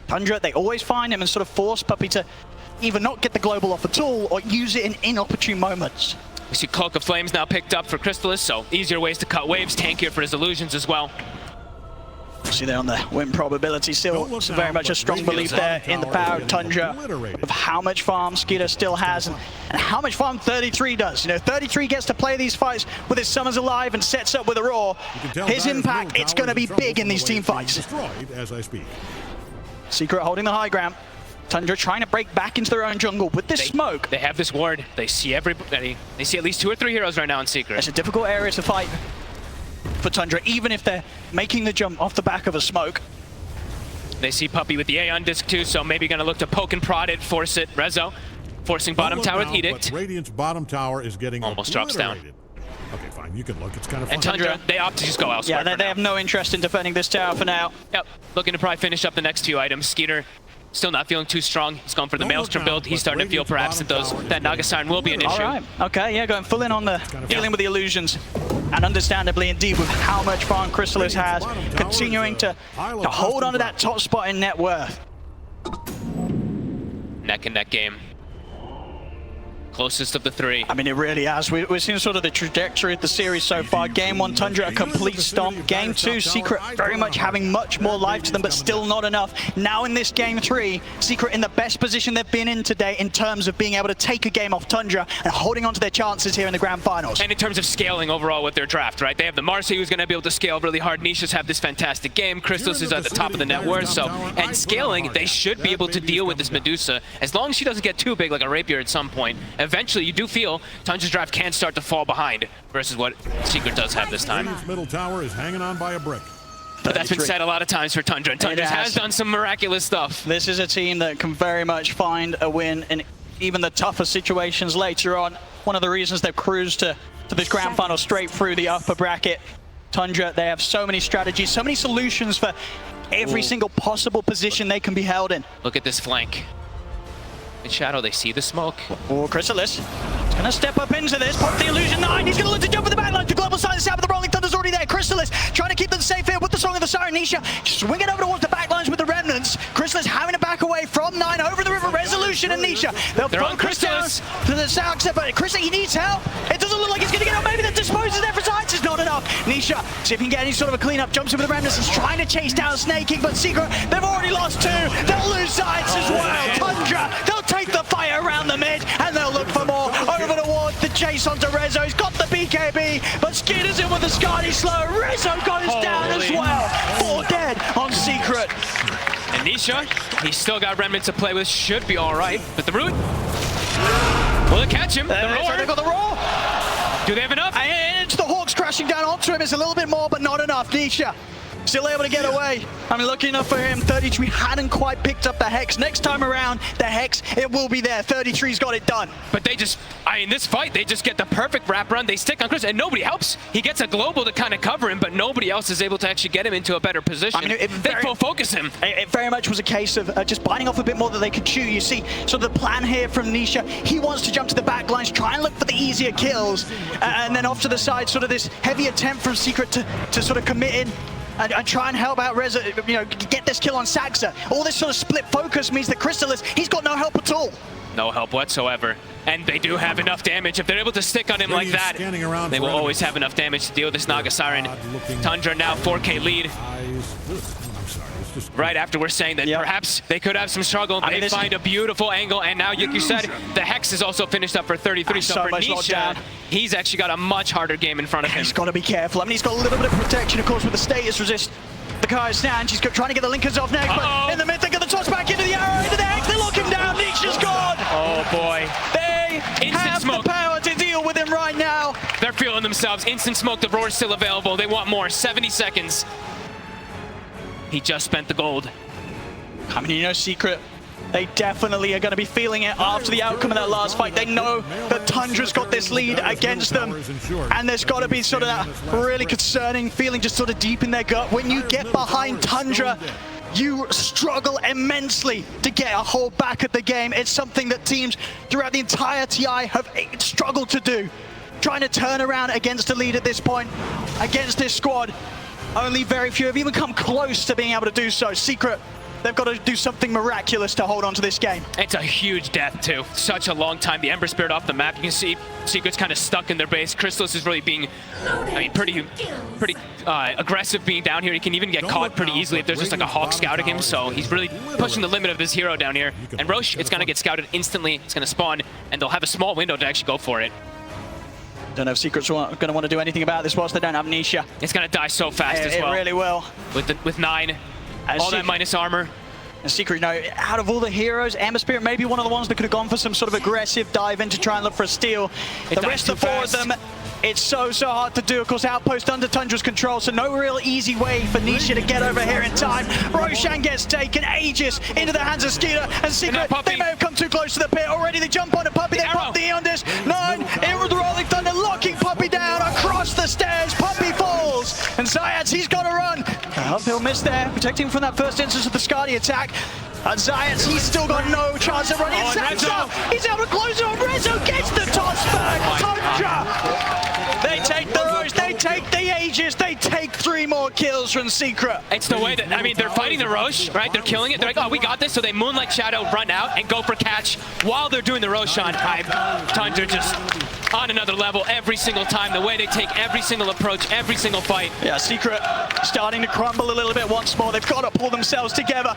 Tundra, they always find him and sort of force Puppey to either not get the global off at all or use it in inopportune moments. We see Cloak of Flames now picked up for Crystalis, so easier ways to cut waves, tankier for his illusions as well. See there on the win probability still. It's very much a strong belief there in the power of Tundra, of how much farm Skeeter still has and how much farm 33 does. You know, 33 gets to play these fights with his summons alive and sets up with a roar. His impact, it's going to be big in these team fights. As I speak. Secret holding the high ground. Tundra trying to break back into their own jungle with this smoke. They have this ward. They see everybody. They see at least 2 or 3 heroes right now in Secret. It's a difficult area to fight for Tundra, even if they're making the jump off the back of a smoke. They see Puppey with the Aeon Disc too, so maybe gonna look to poke and prod it, force it. Rezo forcing bottom tower with Edict. Radiant's bottom tower is getting almost drops down. Okay, fine, you can look. It's kind of fun. And Tundra, they opt to just go elsewhere. Yeah, they have no interest in defending this tower for now. Yep, looking to probably finish up the next 2 items. Skeeter still not feeling too strong. He's going for the Maelstrom build. He's starting to feel perhaps that Naga Siren will be an issue. All right, okay, yeah, going full in on the dealing with the illusions. And understandably, indeed, with how much farm Crystalis has, continuing to hold on to that top spot in net worth. Neck and neck game. Closest of the 3. I mean, it really has. We're seeing sort of the trajectory of the series so far. Game 1, Tundra, a complete stomp. Game 2, Secret very much having much more life to them, but still not enough. Now in this Game 3, Secret in the best position they've been in today in terms of being able to take a game off Tundra and holding on to their chances here in the grand finals. And in terms of scaling overall with their draft, right? They have the Marcy who's going to be able to scale really hard. Nishas have this fantastic game. Crystalis is at the top of the net worth, so, and scaling, they should be able to deal with this Medusa. As long as she doesn't get too big like a rapier at some point, eventually you do feel Tundra's draft can start to fall behind versus what Secret does have this time. Middle tower is hanging on by a brick. But that's been said a lot of times for Tundra, and Tundra has done some miraculous stuff. This is a team that can very much find a win in even the tougher situations later on. One of the reasons they've cruised to this grand final straight through the upper bracket. Tundra, they have so many strategies, so many solutions for every single possible position they can be held in. Look at this flank. In Shadow, they see the smoke. Oh, Chrysalis is going to step up into this, pop the illusion 9. He's going to look to jump for the backline. The global silence out, but the Rolling Thunder's already there. Chrysalis trying to keep them safe here with the Song of the Siren. Nisha swinging over towards the backlines with the Remnants. Chrysalis having to back away from 9 over the river. Resolution and Nisha. They're on Chrysalis to the south, but Chrysalis, he needs help. It doesn't look like he's going to get out. Maybe that disposes there for Science is not enough. Nisha, see if he can get any sort of a cleanup. Jumps over the Remnants. He's trying to chase down Snaking, but Secret, they've already lost 2. They'll lose Science as well. Tundra, they'll take the fire around the mid, and they'll look for more. Over towards the chase onto Rezo. He's got the BKB, but Skinner's in with the Scotty slow. Rezo got his down as well. 4 dead on Secret. And Nisha, he's still got Remnant to play with, should be all right. But the Root, will it catch him? The Roar. They got the Roar. Do they have enough? And it's the Hawks crashing down onto him. It's a little bit more, but not enough. Nisha still able to get away. I mean, lucky enough for him, 33 hadn't quite picked up the Hex. Next time around, the Hex, it will be there. 33's got it done. But they just, in this fight, they just get the perfect wrap run. They stick on Chris, and nobody helps. He gets a global to kind of cover him, but nobody else is able to actually get him into a better position. I mean, they full focus him. It very much was a case of just biting off a bit more than they could chew. You see, sort of the plan here from Nisha, he wants to jump to the back lines, try and look for the easier kills, and then off to the side, sort of this heavy attempt from Secret to sort of commit in and try and help out Reza, you know, get this kill on Saxa. All this sort of split focus means that Chrysalis, he's got no help at all. No help whatsoever. And they do have enough damage. If they're able to stick on him like that, they will always have enough damage to deal with this Naga Siren. Tundra now 4K lead. Right after we're saying that perhaps they could have some struggle. They find a beautiful angle, and now, like you said, the Hex is also finished up for 33. So for Nisha, he's actually got a much harder game in front of him. He's got to be careful. I mean, he's got a little bit of protection, of course, with the status resist. The Kaya stand, she's trying to get the Linkers off next, but in the mid, they get the toss back into the arrow, into the Hex, they lock him down, Nisha's gone! Oh boy. They have the power to deal with him right now. They're feeling themselves. Instant smoke, the Roar's still available. They want more, 70 seconds. He just spent the gold. I mean, you know, Secret, they definitely are going to be feeling it after the outcome of that last fight. They know that Tundra's got this lead against them, and there's got to be sort of that really concerning feeling just sort of deep in their gut. When you get behind Tundra, you struggle immensely to get a hold back at the game. It's something that teams throughout the entire TI have struggled to do. Trying to turn around against a lead at this point, against this squad. Only very few have even come close to being able to do so. Secret, they've got to do something miraculous to hold on to this game. It's a huge death, too. Such a long time. The Ember Spirit off the map. You can see Secret's kind of stuck in their base. Chrysalis is really being, I mean, pretty aggressive being down here. He can even get caught pretty easily if there's just like a Hawk scouting him. So he's really pushing the limit of his hero down here. And Roche, it's going to get scouted instantly. It's going to spawn, and they'll have a small window to actually go for it. Don't know if Secret's going to want to do anything about this whilst they don't have Nisha. It's going to die so fast as well. It really will. With 9, all that minus armor. And Secret, you know, out of all the heroes, Ember Spirit may be one of the ones that could have gone for some sort of aggressive dive in to try and look for a steal. The rest of the 4 of them, it's so hard to do. Of course, Outpost under Tundra's control, so no real easy way for Nisha to get over here in time. Roshan gets taken, Aegis into the hands of Skeeter, and Secret, they may have come too close to the pit already. They jump on a Puppy, they pop the Eondis. 9, in with the Rolling Thunder, locking Puppy down across the stairs. Puppy falls, and Zayats, he's got to run. Uphill miss there, protecting him from that first instance of the Skadi attack. And Zayats, he's still got no chance of running. He's able to close it on. Rezo gets the toss back. Tundra. They take the Roche, they take the Aegis, they take 3 more kills from Secret. It's the way that, I mean, they're fighting the Roche, right? They're killing it. They're like, oh, we got this. So they Moonlight Shadow, run out, and go for catch while they're doing the Roshan hype. Tundra just on another level every single time. The way they take every single approach, every single fight. Yeah, Secret starting to crumble a little bit once more. They've got to pull themselves together.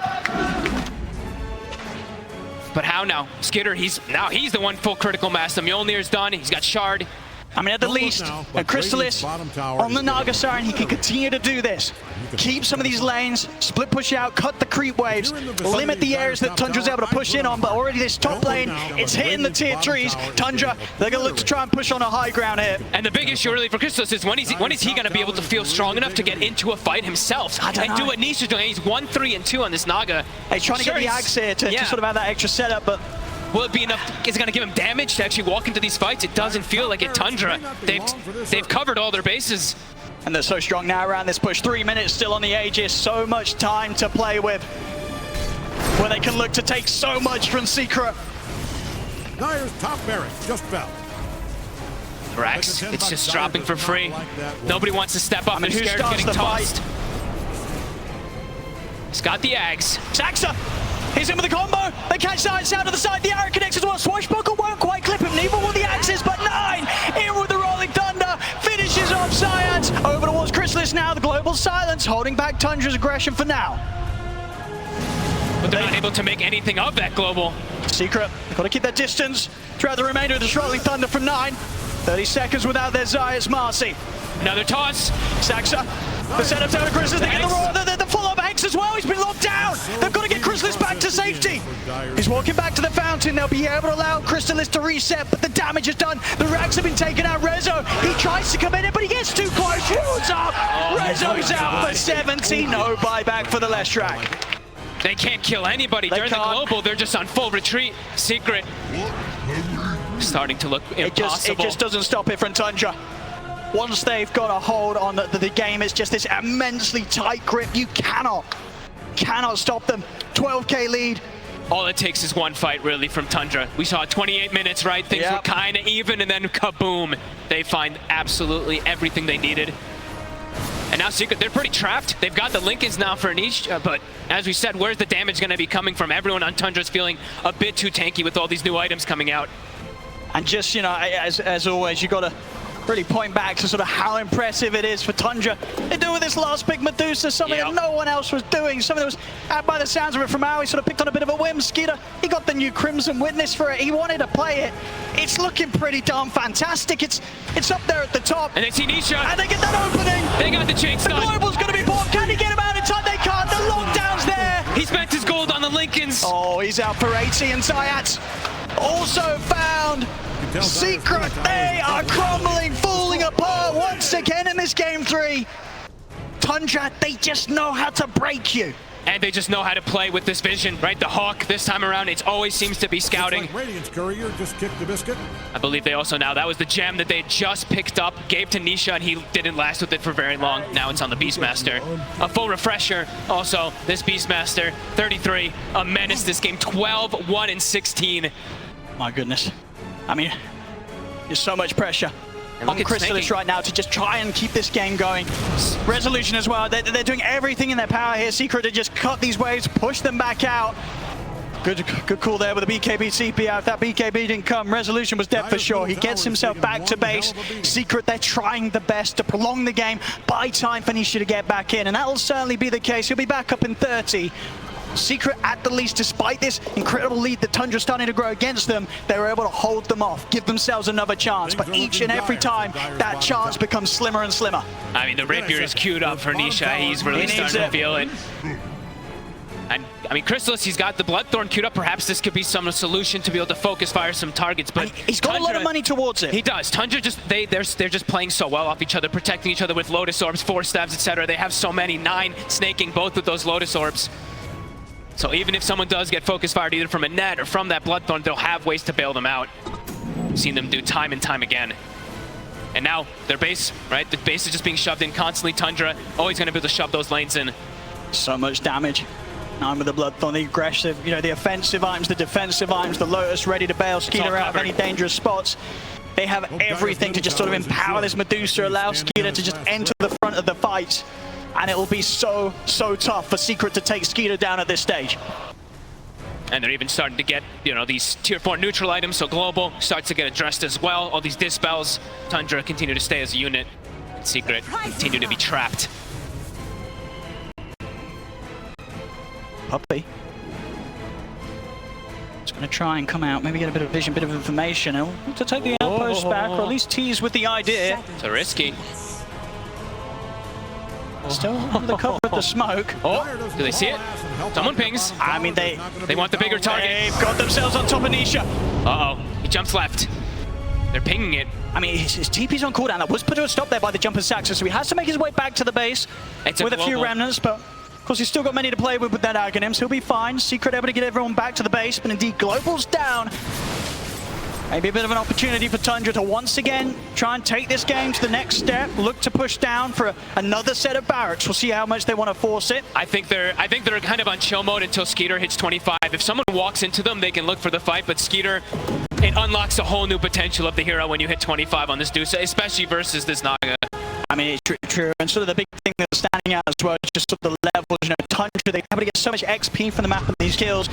But how now? Skitter, he's the one full critical mass. The Mjolnir's done. He's got Shard. I mean, at the least, a Chrysalis on the Naga Siren, he can continue to do this. Keep some of these lanes, split push out, cut the creep waves, limit the areas that Tundra's able to push in on, but already this top lane, it's hitting the tier 3s. Tundra, they're going to look to try and push on a high ground here. And the big issue really for Chrysalis is when is he going to be able to feel strong enough to get into a fight himself and do what Nisha's doing? He's 1, 3, and 2 on this Naga. He's trying to get the Axe here to sort of have that extra setup, but Will it be enough? Is it going to give him damage to actually walk into these fights? It doesn't feel like it. Tundra, they've covered all their bases. And they're so strong now around this push. 3 minutes still on the Aegis. So much time to play with, where they can look to take so much from Secret. Dyer's top barrack just fell. Rex, it's just dropping for free. Nobody wants to step up. They're scared of getting tossed. He's got the Ags. Saxa, he's in with the combo. They catch Science out to the side. The arrow connects as well. Swashbuckle won't quite clip him. Neither will the Axes, but 9 in with the Rolling Thunder. Finishes off Science. Over towards Chrysalis now. The global silence holding back Tundra's aggression for now. But they're not able to make anything of that global. Secret, they've got to keep their distance throughout the remainder of this Rolling Thunder from 9. 30 seconds without their Zayas Marcy. Another toss. Saxa, the setup down to Chrysalis. They get the follow-up Hex as well. He's been locked down. They've got to get Chrysalis back to safety. He's walking back to the fountain. They'll be able to allow Chrysalis to reset, but the damage is done. The racks have been taken out. Rezo, he tries to come in, but he gets too close. Shoots up. Rezo's out for 70. No buyback for the Leshrac. They can't kill anybody during the global. They're just on full retreat. Secret starting to look impossible. It just doesn't stop it from Tundra. Once they've got a hold on the game, it's just this immensely tight grip. You cannot stop them. 12K lead. All it takes is one fight, really, from Tundra. We saw 28 minutes, right? Things were kind of even, and then kaboom. They find absolutely everything they needed. And now Secret, they're pretty trapped. They've got the Lincolns now for Nisha, but as we said, where's the damage going to be coming from? Everyone on Tundra's feeling a bit too tanky with all these new items coming out. And just, you know, as always, you got to really point back to sort of how impressive it is for Tundra. They do with this last pick Medusa, something that no one else was doing, something that was, out by the sounds of it from Maui, sort of picked on a bit of a whim. Skeeter, he got the new Crimson Witness for it. He wanted to play it. It's looking pretty darn fantastic. It's up there at the top. And they see Nisha. And they get that opening. They got the chain stun. The global's going to be bought. Can he get him out in time? They can't. The lockdown's there. He spent his gold on the Lincolns. Oh, he's out for 80, and Zayat also found. Secret, they are crumbling, falling apart once again in this game 3. Tundra, they just know how to break you. And they just know how to play with this vision, right? The Hawk, this time around, it always seems to be scouting. Like Radiant's courier just kicked the biscuit. I believe they also now, that was the gem that they just picked up, gave to Nisha, and he didn't last with it for very long. Now it's on the Beastmaster. A full refresher, also, this Beastmaster, 33, a menace this game, 12, 1, and 16. My goodness. I mean, there's so much pressure on Chrysalis right now to just try and keep this game going. Resolution as well. They're doing everything in their power here. Secret to just cut these waves, push them back out. Good call there with the BKB CP out. If that BKB didn't come, Resolution was dead for sure. He gets himself back to base. Secret, they're trying the best to prolong the game, buy time for Nisha to get back in, and that will certainly be the case. He'll be back up in 30. Secret, at the least, despite this incredible lead that Tundra's starting to grow against them, they were able to hold them off, give themselves another chance. But each and every time, that chance becomes slimmer and slimmer. I mean, the Rapier is queued up for Nisha. He's really starting to feel it. And, I mean, Chrysalis, he's got the Bloodthorn queued up. Perhaps this could be some solution to be able to focus fire some targets. But he's got a lot of money towards it. He does. Tundra just, they're just playing so well off each other, protecting each other with Lotus Orbs, 4 stabs, etc. They have so many, 9 snaking both with those Lotus Orbs. So even if someone does get focus fired either from a net or from that Bloodthorn, they'll have ways to bail them out. We've seen them do time and time again. And now their base, right? The base is just being shoved in constantly. Tundra always going to be able to shove those lanes in. So much damage. Now with the Bloodthorn, the aggressive, you know, the offensive items, the defensive items, the Lotus ready to bail Skeeter out of any dangerous spots. They have everything to just sort of empower this Medusa, allow Skeeter to just enter the front of the fight. And it will be so tough for Secret to take Skeeter down at this stage. And they're even starting to get, you know, these tier 4 neutral items, so Global starts to get addressed as well. All these dispels, Tundra continue to stay as a unit. And Secret continue to be trapped. Puppy. Just going to try and come out, maybe get a bit of vision, bit of information. And want to take the outpost back, or at least tease with the idea. So risky. Still under the cover of the smoke. Oh, do they see it? Someone pings. I mean, they want the bigger target. They've got themselves on top of Nisha. Uh-oh, he jumps left. They're pinging it. I mean, his TP's on cooldown. That was put to a stop there by the jumper Saxa, so he has to make his way back to the base with a few remnants, but Of course, he's still got many to play with that Aghanim, so he'll be fine. Secret able to get everyone back to the base, but indeed Global's down. Maybe a bit of an opportunity for Tundra to once again try and take this game to the next step, look to push down for another set of barracks. We'll see how much they want to force it. I think they're kind of on chill mode until Skeeter hits 25. If someone walks into them, they can look for the fight, but Skeeter, it unlocks a whole new potential of the hero when you hit 25 on this Dusa, especially versus this Naga. I mean, it's true. And sort of the big thing that's standing out as well is just sort of the levels. You know, Tundra, they're able to get so much XP from the map and these kills.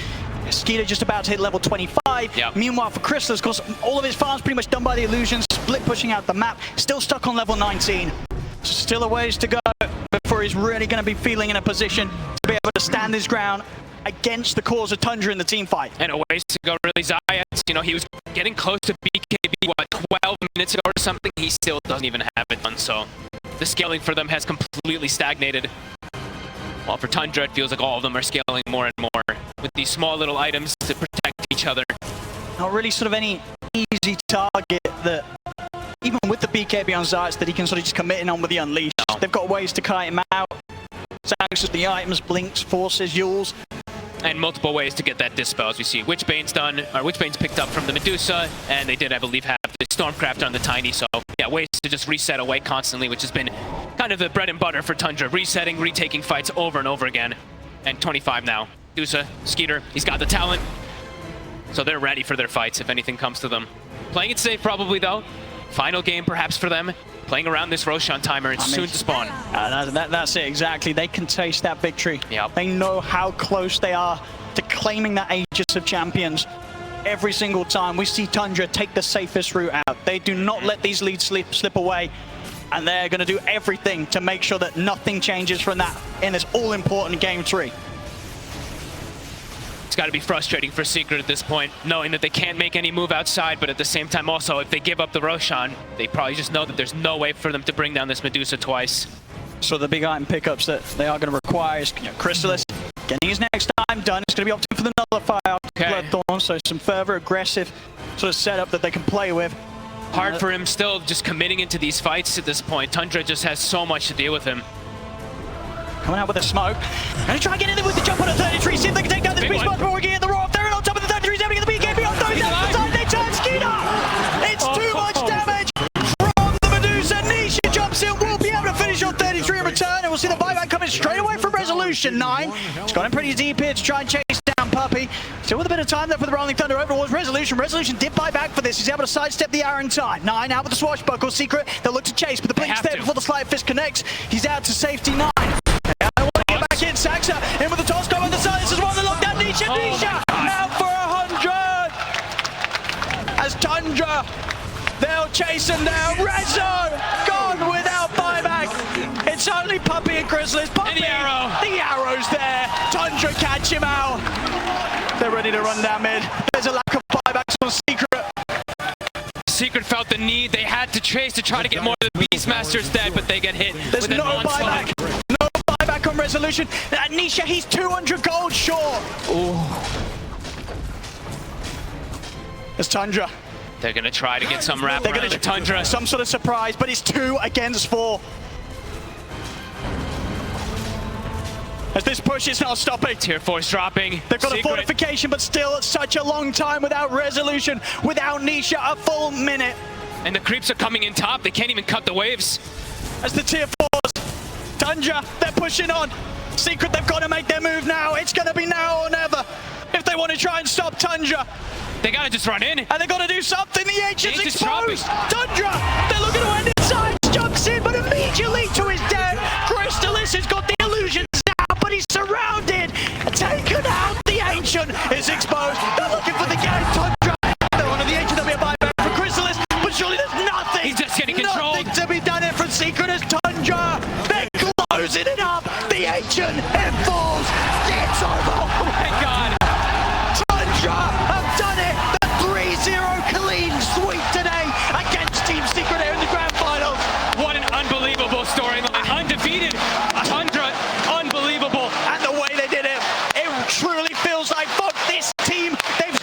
Skeeter just about to hit level 25. Yep. Meanwhile, for Crystal, of course, all of his farms pretty much done by the illusions. Split pushing out the map. Still stuck on level 19. Still a ways to go before he's really going to be feeling in a position to be able to stand his ground against the cause of Tundra in the team fight. And a ways to go really Zayas. You know, he was getting close to BKB, what, 12 minutes ago or something? He still doesn't even have it done, so the scaling for them has completely stagnated. While for Tundra, it feels like all of them are scaling more and more with these small little items to protect each other. Not really sort of any easy target that, even with the BKB on Zayas, that he can sort of just commit in on with the Unleash. No. They've got ways to kite him out. Zags with the items, Blinks, Forces, Yules. And multiple ways to get that dispel, as we see. Witchbane's done, or Witchbane's picked up from the Medusa, and they did, I believe, have the Stormcraft on the Tiny, so yeah, ways to just reset away constantly, which has been kind of the bread and butter for Tundra, resetting, retaking fights over and over again. And 25 now. Medusa, Skeeter, he's got the talent, so they're ready for their fights if anything comes to them. Playing it safe probably, though. Final game perhaps for them. Playing around this Roshan timer, it's soon to spawn. That's it, exactly. They can taste that victory. Yep. They know how close they are to claiming that Aegis of Champions. Every single time we see Tundra take the safest route out. They do not let these leads slip away, and they're going to do everything to make sure that nothing changes from that in this all-important Game 3. It's got to be frustrating for Secret at this point, knowing that they can't make any move outside, but at the same time also, if they give up the Roshan, they probably just know that there's no way for them to bring down this Medusa twice. So the big item pickups that they are going to require is, Chrysalis getting his next time done. It's going to be opting for the Nullifier, Bloodthorn, so some further aggressive sort of setup that they can play with. Hard for him still just committing into these fights at this point. Tundra just has so much to deal with him. Coming out with a smoke. Gonna try and get in there with the jump on a 33, see if they can take down this beast monster, but we're getting the roar up there, and on top of the 33, they're getting the BKB on those down the side, they turn Skeeter! It's too much damage from the Medusa. Nisha jumps in, will be able to finish on 33 in return, and we'll see the buyback coming straight away from Resolution 9. It's got him pretty deep here to try and chase down Puppey. Still with a bit of time there for the Rolling Thunder overlords. Resolution did buy back for this. He's able to sidestep the arrow in time. 9 out with the swashbuckle. Secret, they'll look to chase, but the blink's there before the Sleight of Fist connects. He's out to safety. 9. Back in, Saxa in with the toss go on the side. This is one of the lockdown. Nisha out for 100 as Tundra, they'll chase him down. Rezo gone without buyback. It's only Puppey and Chrysalis. Puppey, and the arrow's there. Tundra catch him out. They're ready to run down mid. There's a lack of buybacks on Secret. Secret felt the need. They had to chase to try to get more of the Beastmasters dead, but they get hit. There's with no an onslaught. buyback. No buyback on Resolution. Nisha, he's 200 gold short. Ooh. It's Tundra. They're going to try to get some wrap They're around going the Tundra. some sort of surprise, but it's 2 against 4. As this push is not stopping. Tier 4's dropping. They've got Secret. a fortification, but still such a long time without Resolution, without Nisha, a full minute. And the creeps are coming in top. They can't even cut the waves. As the tier 4s, Tundra, they're pushing on. Secret, they've got to make their move now. It's going to be now or never if they want to try and stop Tundra. They got to just run in. And they've got to do something. The Ancient's exposed. Dropping. Tundra, they're looking to end it. Science jumps in, but immediately to his death. Chrysalis has got the illusions now, but he's surrounded. Taken out. The Ancient is exposed. They're looking for the game. Tundra, they're on the Ancient. There'll be a buyback for Chrysalis, but surely there's nothing. He's just getting controlled. Nothing to be done here from Secret as Tundra. They're closing it up. The Ancient, it falls. It's over. Oh my God. Tundra have done it. The 3-0 clean sweep today against Team Secret here in the grand finals. What an unbelievable storyline. Undefeated. Tundra, unbelievable. And the way they did it, it truly feels like, fuck this team. They've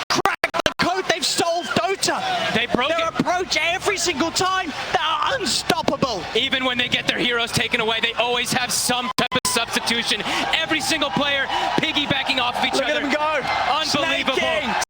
cracked the code. They've solved Dota. They broke Their it. approach every single time, they are unstoppable. Even when they get their heroes taken away, they always have some type of substitution. Every single player piggybacking off of each Look other. at him go. Unbelievable.